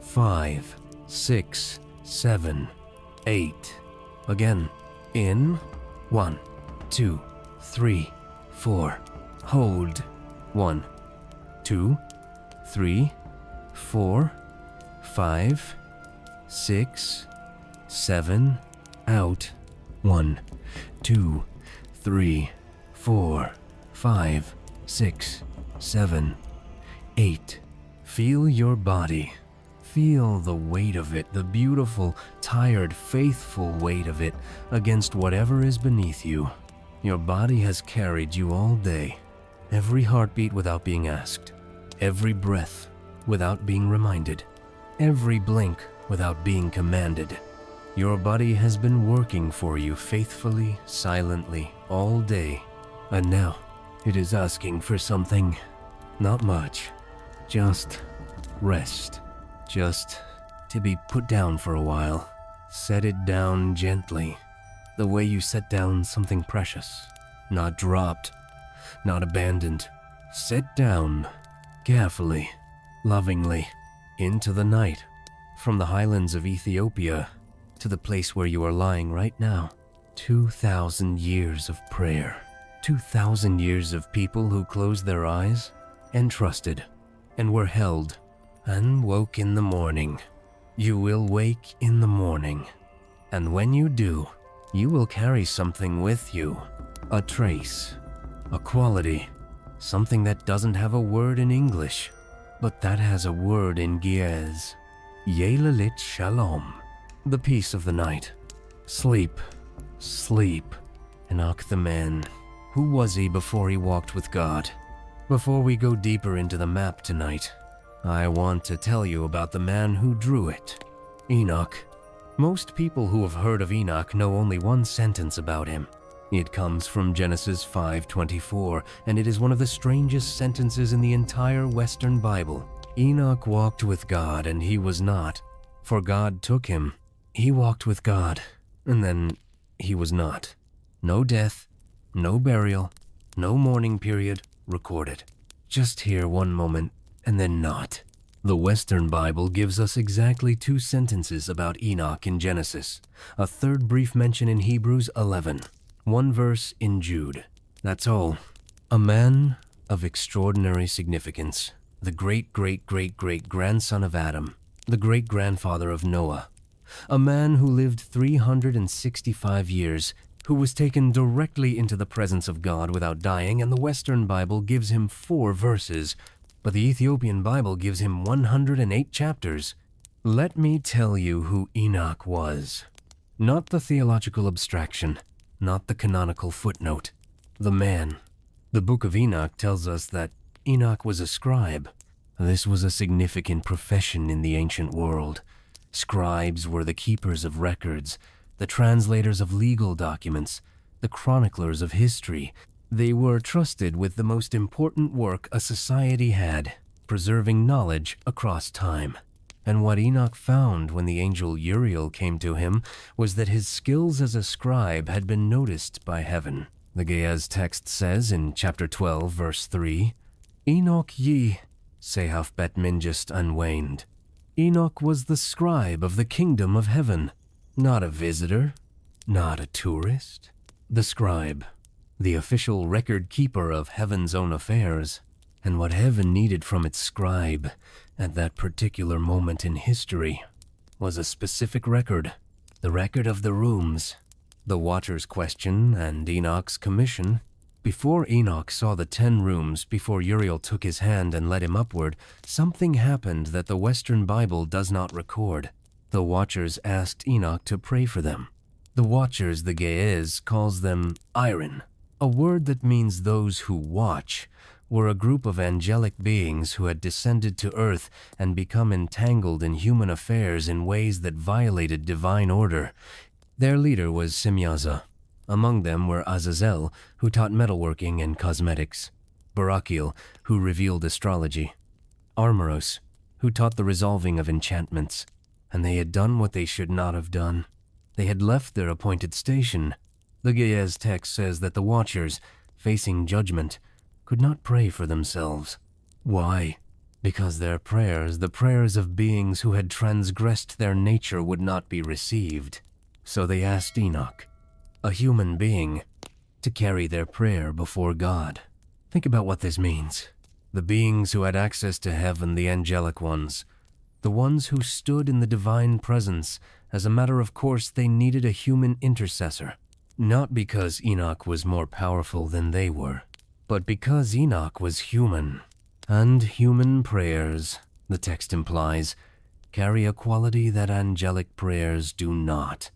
5, 6, 7, 8. Again. In. 1, 2, 3, 4. Hold. 1, 2, 3, 4, 5, 6, 7. Out. 1, 2, 3, 4, 5, 6, 7, 8. Feel your body. Feel the weight of it, the beautiful, tired, faithful weight of it against whatever is beneath you. Your body has carried you all day. Every heartbeat without being asked. Every breath without being reminded. Every blink without being commanded. Your body has been working for you faithfully, silently, all day. And now, it is asking for something. Not much. Just rest. Just to be put down for a while. Set it down gently. The way you set down something precious. Not dropped. Not abandoned. Set down. Carefully. Lovingly. Into the night. From the highlands of Ethiopia to the place where you are lying right now. 2,000 years of prayer. 2,000 years of people who closed their eyes and trusted and were held and woke in the morning. You will wake in the morning. And when you do, you will carry something with you. A trace. A quality. Something that doesn't have a word in English, but that has a word in Ge'ez. Yelalit Shalom. The peace of the night. Sleep. Sleep. Enoch the man. Who was he before he walked with God? Before we go deeper into the map tonight, I want to tell you about the man who drew it. Enoch. Most people who have heard of Enoch know only one sentence about him. It comes from Genesis 5:24, and it is one of the strangest sentences in the entire Western Bible. Enoch walked with God, and he was not, for God took him. He walked with God, and then he was not. No death, no burial, no mourning period recorded. Just here one moment, and then not. The Western Bible gives us exactly 2 sentences about Enoch in Genesis, a 3rd brief mention in Hebrews 11, 1 verse in Jude. That's all. A man of extraordinary significance, the great-great-great-great-grandson of Adam, the great-grandfather of Noah, a man who lived 365 years, who was taken directly into the presence of God without dying, and the Western Bible gives him 4 verses, but the Ethiopian Bible gives him 108 chapters. Let me tell you who Enoch was. Not the theological abstraction, not the canonical footnote. The man. The book of Enoch tells us that Enoch was a scribe. This was a significant profession in the ancient world. Scribes were the keepers of records, the translators of legal documents, the chroniclers of history. They were trusted with the most important work a society had, preserving knowledge across time. And what Enoch found when the angel Uriel came to him was that his skills as a scribe had been noticed by heaven. The Ge'ez text says in chapter 12, verse 3, Enoch ye, Sehaf bet Minjust unwaned. Enoch was the scribe of the kingdom of heaven, not a visitor, not a tourist. The scribe, the official record keeper of heaven's own affairs, and what heaven needed from its scribe at that particular moment in history was a specific record, the record of the rooms, the Watcher's question and Enoch's commission. Before Enoch saw the 10 rooms, before Uriel took his hand and led him upward, something happened that the Western Bible does not record. The Watchers asked Enoch to pray for them. The Watchers, the Ge'ez, calls them Iron, a word that means those who watch, were a group of angelic beings who had descended to earth and become entangled in human affairs in ways that violated divine order. Their leader was Semyaza. Among them were Azazel, who taught metalworking and cosmetics, Barakiel, who revealed astrology, Armoros, who taught the resolving of enchantments, and they had done what they should not have done. They had left their appointed station. The Ge'ez text says that the Watchers, facing judgment, could not pray for themselves. Why? Because their prayers, the prayers of beings who had transgressed their nature, would not be received. So they asked Enoch, a human being, to carry their prayer before God. Think about what this means. The beings who had access to heaven, the angelic ones, the ones who stood in the divine presence, as a matter of course they needed a human intercessor. Not because Enoch was more powerful than they were, but because Enoch was human. And human prayers, the text implies, carry a quality that angelic prayers do not.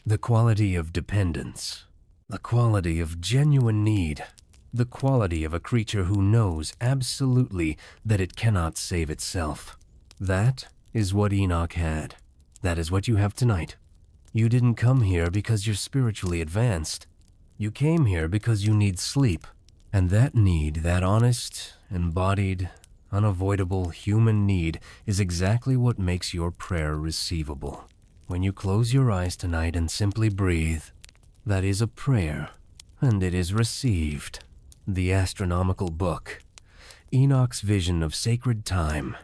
The quality of dependence, the quality of genuine need, the quality of a creature who knows absolutely that it cannot save itself. That is what Enoch had. That is what you have tonight. You didn't come here because you're spiritually advanced. You came here because you need sleep. And that need, that honest, embodied, unavoidable human need, is exactly what makes your prayer receivable. When you close your eyes tonight and simply breathe, that is a prayer, and it is received. The Astronomical Book, Enoch's Vision of Sacred Time.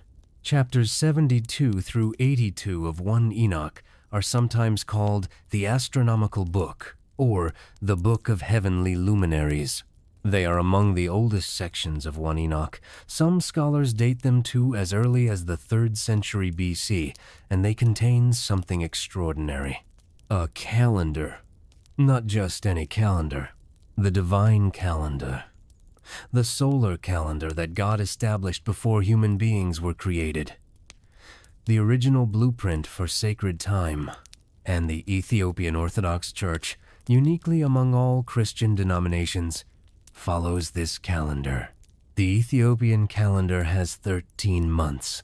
Chapters 72 through 82 of 1 Enoch are sometimes called the Astronomical Book, or the Book of Heavenly Luminaries. They are among the oldest sections of 1 Enoch. Some scholars date them to as early as the 3rd century BC, and they contain something extraordinary. A calendar. Not just any calendar. The divine calendar. The solar calendar that God established before human beings were created. The original blueprint for sacred time. And the Ethiopian Orthodox Church, uniquely among all Christian denominations, follows this calendar. The Ethiopian calendar has 13 months.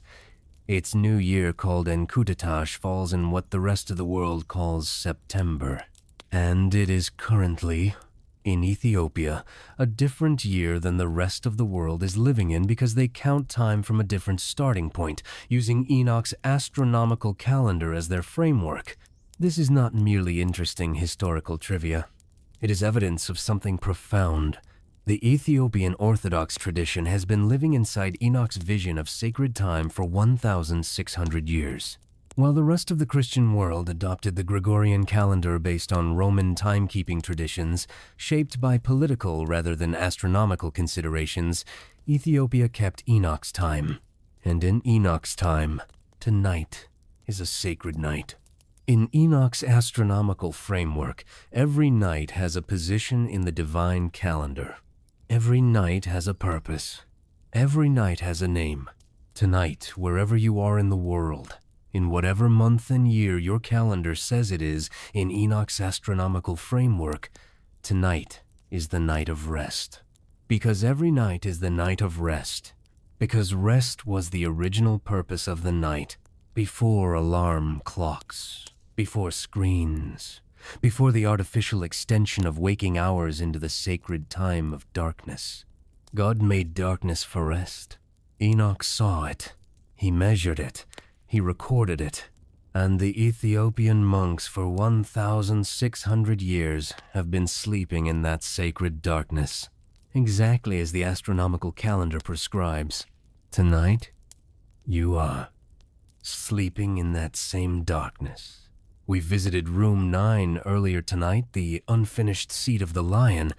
Its new year, called Enkutatash, falls in what the rest of the world calls September. And it is currently, in Ethiopia, a different year than the rest of the world is living in because they count time from a different starting point, using Enoch's astronomical calendar as their framework. This is not merely interesting historical trivia. It is evidence of something profound. The Ethiopian Orthodox tradition has been living inside Enoch's vision of sacred time for 1,600 years. While the rest of the Christian world adopted the Gregorian calendar based on Roman timekeeping traditions, shaped by political rather than astronomical considerations, Ethiopia kept Enoch's time. And in Enoch's time, tonight is a sacred night. In Enoch's astronomical framework, every night has a position in the divine calendar. Every night has a purpose. Every night has a name. Tonight, wherever you are in the world, in whatever month and year your calendar says it is in Enoch's astronomical framework, tonight is the night of rest. Because every night is the night of rest. Because rest was the original purpose of the night, before alarm clocks, before screens, before the artificial extension of waking hours into the sacred time of darkness. God made darkness for rest. Enoch saw it. He measured it. He recorded it. And the Ethiopian monks for 1,600 years have been sleeping in that sacred darkness, exactly as the astronomical calendar prescribes. Tonight, you are sleeping in that same darkness. We visited room 9 earlier tonight, the unfinished seat of the lion,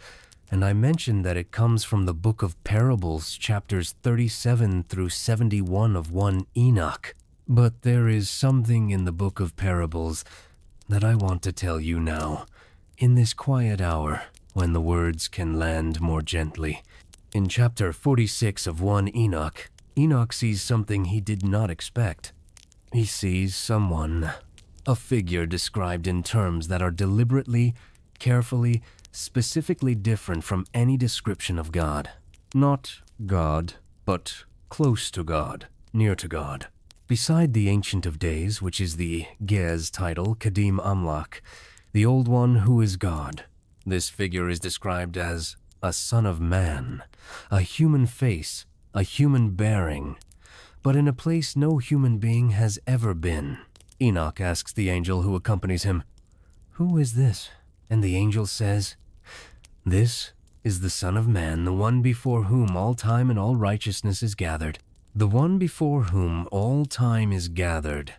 and I mentioned that it comes from the book of Parables, chapters 37 through 71 of 1 Enoch. But there is something in the book of Parables that I want to tell you now, in this quiet hour when the words can land more gently. In chapter 46 of 1 Enoch, Enoch sees something he did not expect. He sees someone, a figure described in terms that are deliberately, carefully, specifically different from any description of God. Not God, but close to God, near to God. Beside the Ancient of Days, which is the Gez title, Kadim Amlach, the Old One who is God, this figure is described as a son of man, a human face, a human bearing, but in a place no human being has ever been. Enoch asks the angel who accompanies him, "Who is this?" And the angel says, "This is the Son of Man, the one before whom all time and all righteousness is gathered. The one before whom all time is gathered."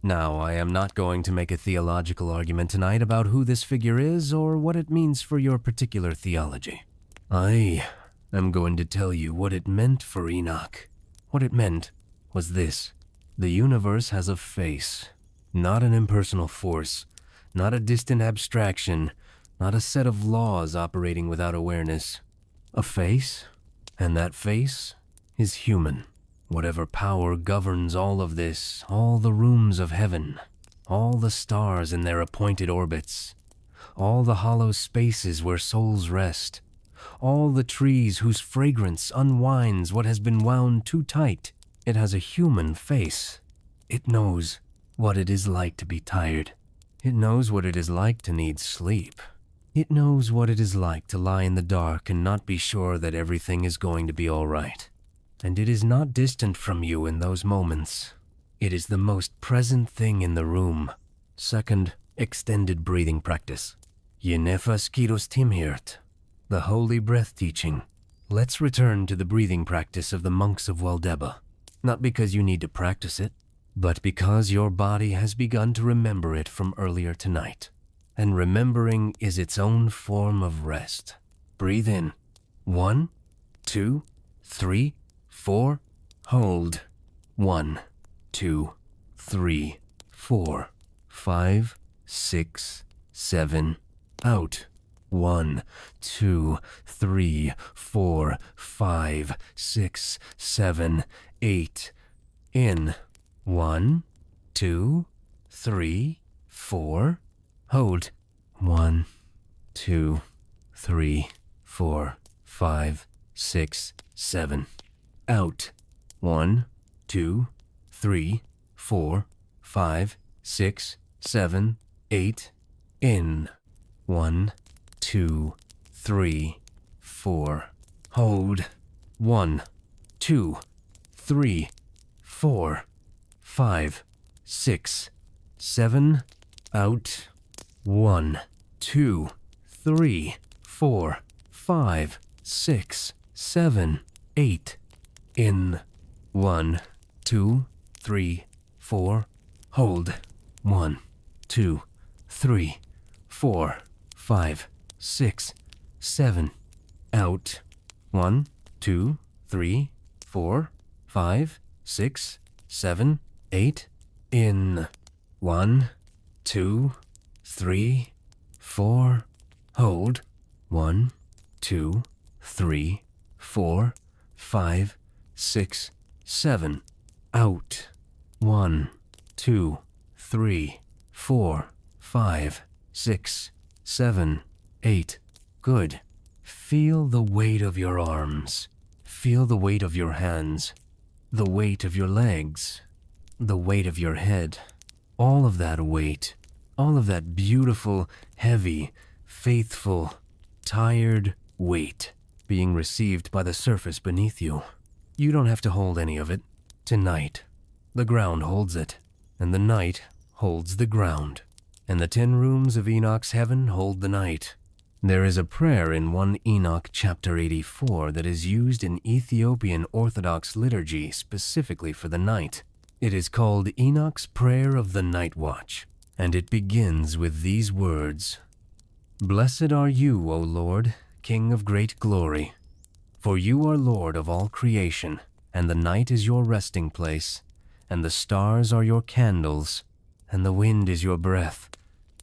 Now, I am not going to make a theological argument tonight about who this figure is or what it means for your particular theology. I am going to tell you what it meant for Enoch. What it meant was this: the universe has a face, not an impersonal force, not a distant abstraction, not a set of laws operating without awareness. A face, and that face is human. Whatever power governs all of this, all the rooms of heaven, all the stars in their appointed orbits, all the hollow spaces where souls rest, all the trees whose fragrance unwinds what has been wound too tight, it has a human face. It knows what it is like to be tired. It knows what it is like to need sleep. It knows what it is like to lie in the dark and not be sure that everything is going to be all right. And it is not distant from you in those moments. It is the most present thing in the room. Second, extended breathing practice. Yenefas kiros timhirt, the holy breath teaching. Let's return to the breathing practice of the monks of Waldeba. Not because you need to practice it, but because your body has begun to remember it from earlier tonight. And remembering is its own form of rest. Breathe in. 1, 2, 3, 4. Hold. 1, 2, 3, 4, 5, 6, 7. Out. 1, 2, 3, 4, 5, 6, 7, 8. In. 1, 2, 3, 4. Hold. 1, 2, 3, 4, 5, 6, 7. Out. 1, 2, 3, 4, 5, 6, 7, 8. In. 1, 2, 3, 4. Hold. 1, 2, 3, 4, 5, 6, 7. Out. 1, 2, 3, 4, 5, 6, 7, 8. In. 1, 2, 3, 4. Hold. 1, 2, 3, 4, 5, 6, 7. Out. 1, 2, 3, 4, 5, 6, 7, 8. In. 1, 2, 3, 4. Hold. 1, 2, 3, 4, 5, 6, 7. Out. 1, 2, 3, 4, 5, 6, 7, 8. Good. Feel the weight of your arms. Feel the weight of your hands. The weight of your legs, the weight of your head, all of that weight, all of that beautiful, heavy, faithful, tired weight being received by the surface beneath you. You don't have to hold any of it. Tonight, the ground holds it, and the night holds the ground, and the 10 rooms of Enoch's heaven hold the night. There is a prayer in 1 Enoch chapter 84 that is used in Ethiopian Orthodox liturgy specifically for the night. It is called Enoch's Prayer of the Night Watch, and it begins with these words: "Blessed are you, O Lord, King of great glory, for you are Lord of all creation, and the night is your resting place, and the stars are your candles, and the wind is your breath,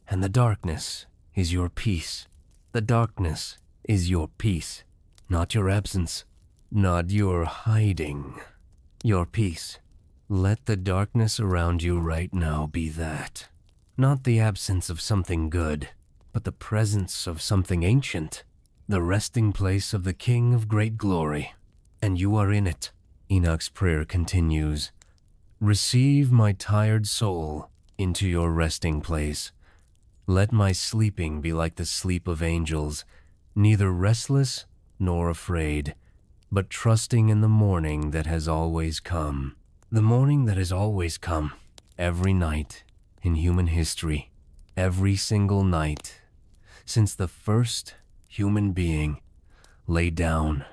and the darkness is your peace. The darkness is your peace, not your absence, not your hiding, your peace. Let the darkness around you right now be that. Not the absence of something good, but the presence of something ancient, the resting place of the King of great glory. And you are in it." Enoch's prayer continues, "Receive my tired soul into your resting place. Let my sleeping be like the sleep of angels, neither restless nor afraid, but trusting in the morning that has always come." The morning that has always come, every night in human history, every single night, since the first human being lay down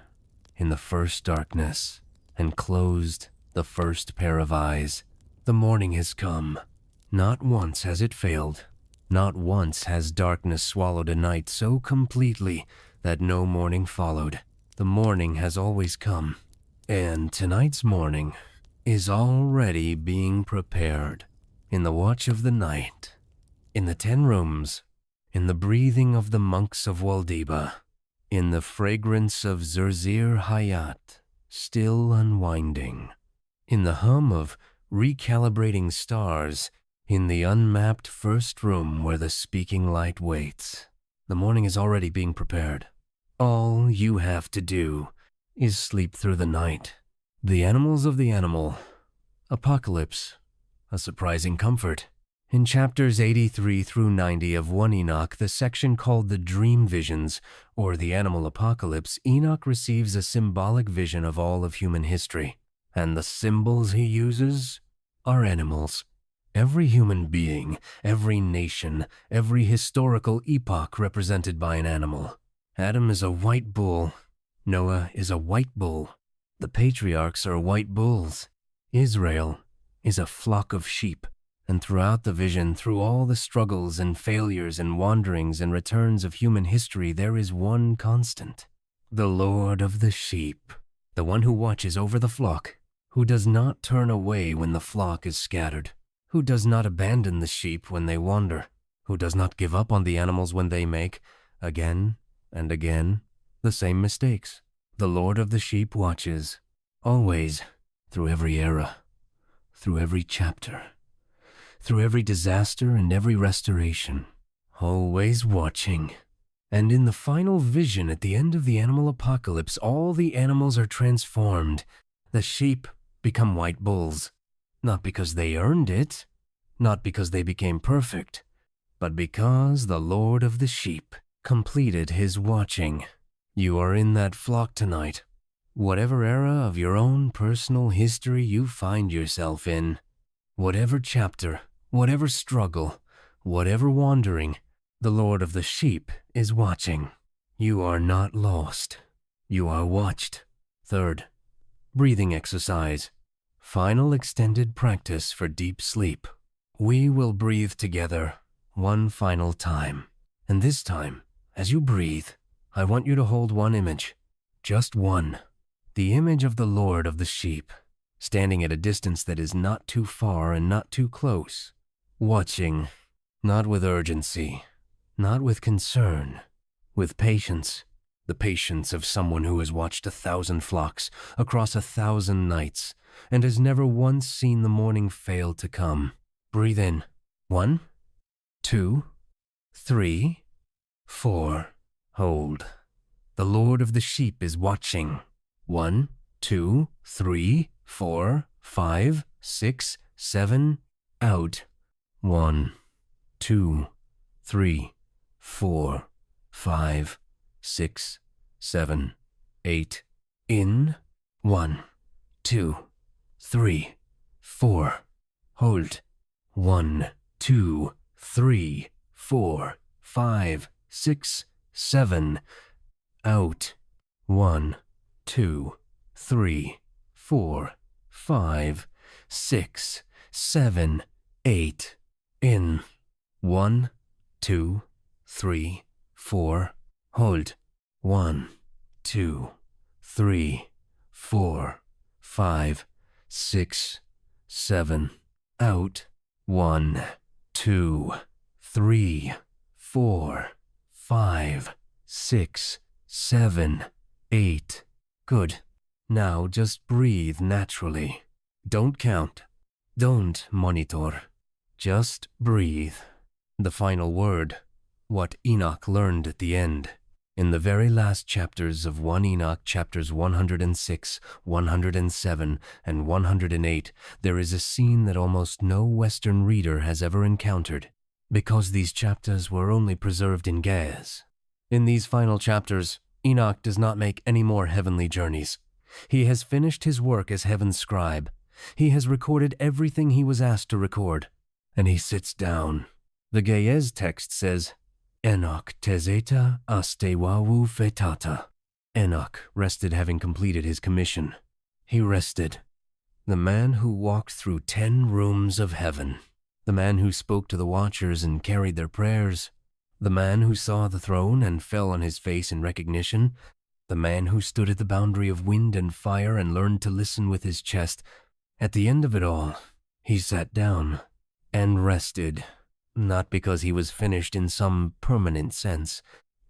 in the first darkness and closed the first pair of eyes. The morning has come. Not once has it failed. Not once has darkness swallowed a night so completely that no morning followed. The morning has always come, and tonight's morning is already being prepared in the watch of the night, in the 10 rooms, in the breathing of the monks of Waldeba, in the fragrance of Zerzir Hayat still unwinding, in the hum of recalibrating stars, in the unmapped first room where the speaking light waits. The morning is already being prepared. All you have to do is sleep through the night. The animals of the animal. Apocalypse. A surprising comfort. In chapters 83 through 90 of 1 Enoch, the section called the Dream Visions, or the Animal Apocalypse, Enoch receives a symbolic vision of all of human history. And the symbols he uses are animals. Every human being, every nation, every historical epoch represented by an animal. Adam is a white bull. Noah is a white bull. The patriarchs are white bulls. Israel is a flock of sheep. And throughout the vision, through all the struggles and failures and wanderings and returns of human history, there is one constant: the Lord of the sheep, the one who watches over the flock, who does not turn away when the flock is scattered, who does not abandon the sheep when they wander, who does not give up on the animals when they make, again and again, the same mistakes. The Lord of the sheep watches, always, through every era, through every chapter, through every disaster and every restoration, always watching. And in the final vision at the end of the animal apocalypse, all the animals are transformed. The sheep become white bulls, not because they earned it, not because they became perfect, but because the Lord of the sheep completed his watching. You are in that flock tonight. Whatever era of your own personal history you find yourself in, whatever chapter, whatever struggle, whatever wandering, the Lord of the sheep is watching. You are not lost. You are watched. Third, breathing exercise. Final extended practice for deep sleep. We will breathe together one final time. And this time, as you breathe, I want you to hold one image. Just one. The image of the Lord of the sheep, standing at a distance that is not too far and not too close. Watching, not with urgency, not with concern, with patience. The patience of someone who has watched 1,000 flocks across 1,000 nights and has never once seen the morning fail to come. Breathe in. 1, 2, 3, 4. Hold. The Lord of the sheep is watching. 1, 2, 3, 4, 5, 6, 7, out. 1, 2, 3, 4, 5, 6, 7, 8, in. 1, 2, 3, 4, hold. 1, 2, 3, 4, 5, 6, 7, out. 1, 2, 3, 4, 5, 6, 7, 8, in. 1, 2, 3, 4, hold. 1, 2, 3, 4, 5, 6, 7, out. 1, 2, 3, 4, 5, 6, 7, 8. Good. Now just breathe naturally. Don't count. Don't monitor. Just breathe. The final word, what Enoch learned at the end. In the very last chapters of 1 Enoch, chapters 106, 107, and 108, there is a scene that almost no Western reader has ever encountered, because these chapters were only preserved in Ge'ez. In these final chapters, Enoch does not make any more heavenly journeys. He has finished his work as heaven's scribe. He has recorded everything he was asked to record, and he sits down. The Ge'ez text says, Enoch tezeta astewawu fetata. Enoch rested having completed his commission. He rested. The man who walked through 10 rooms of heaven. The man who spoke to the watchers and carried their prayers. The man who saw the throne and fell on his face in recognition. The man who stood at the boundary of wind and fire and learned to listen with his chest. At the end of it all, he sat down and rested. Not because he was finished in some permanent sense,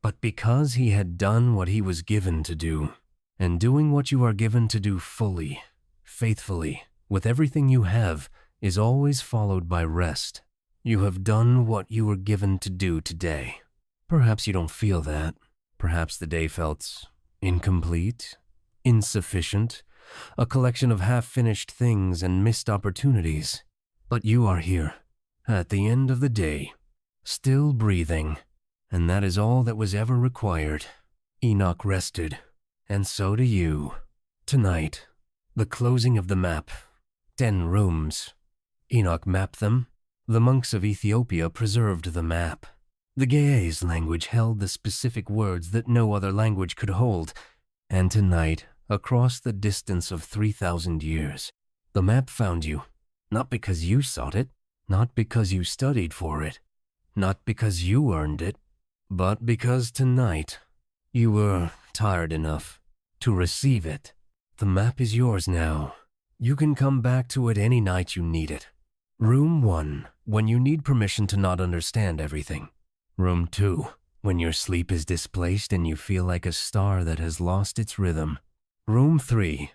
but because he had done what he was given to do. And doing what you are given to do fully, faithfully, with everything you have, is always followed by rest. You have done what you were given to do today. Perhaps you don't feel that. Perhaps the day felt incomplete, insufficient, a collection of half-finished things and missed opportunities. But you are here, at the end of the day, still breathing, and that is all that was ever required. Enoch rested, and so do you. Tonight, the closing of the map. 10 rooms. Enoch mapped them. The monks of Ethiopia preserved the map. The Ge'ez language held the specific words that no other language could hold. And tonight, across the distance of 3,000 years, the map found you, not because you sought it, not because you studied for it, not because you earned it, but because tonight you were tired enough to receive it. The map is yours now. You can come back to it any night you need it. Room 1, when you need permission to not understand everything. Room 2, when your sleep is displaced and you feel like a star that has lost its rhythm. Room 3,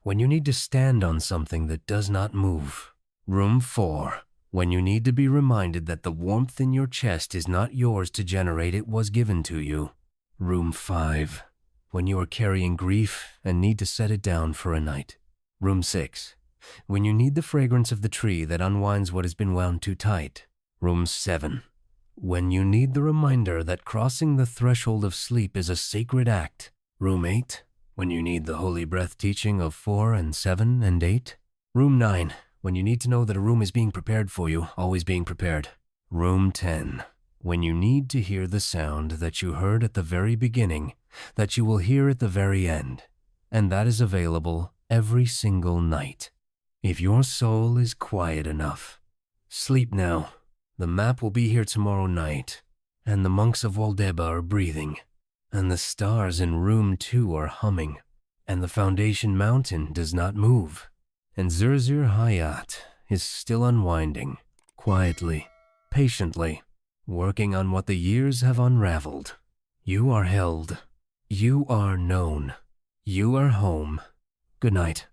when you need to stand on something that does not move. Room 4, when you need to be reminded that the warmth in your chest is not yours to generate, it was given to you. Room 5, when you are carrying grief and need to set it down for a night. Room 6, when you need the fragrance of the tree that unwinds what has been wound too tight. Room 7, when you need the reminder that crossing the threshold of sleep is a sacred act. Room 8, when you need the holy breath teaching of 4 and 7 and 8. Room 9, when you need to know that a room is being prepared for you, always being prepared. Room 10, when you need to hear the sound that you heard at the very beginning, that you will hear at the very end, and that is available every single night. If your soul is quiet enough, sleep now. The map will be here tomorrow night, and the monks of Waldeba are breathing, and the stars in room 2 are humming, and the foundation mountain does not move. And Zerzur Hayat is still unwinding, quietly, patiently, working on what the years have unraveled. You are held. You are known. You are home. Good night.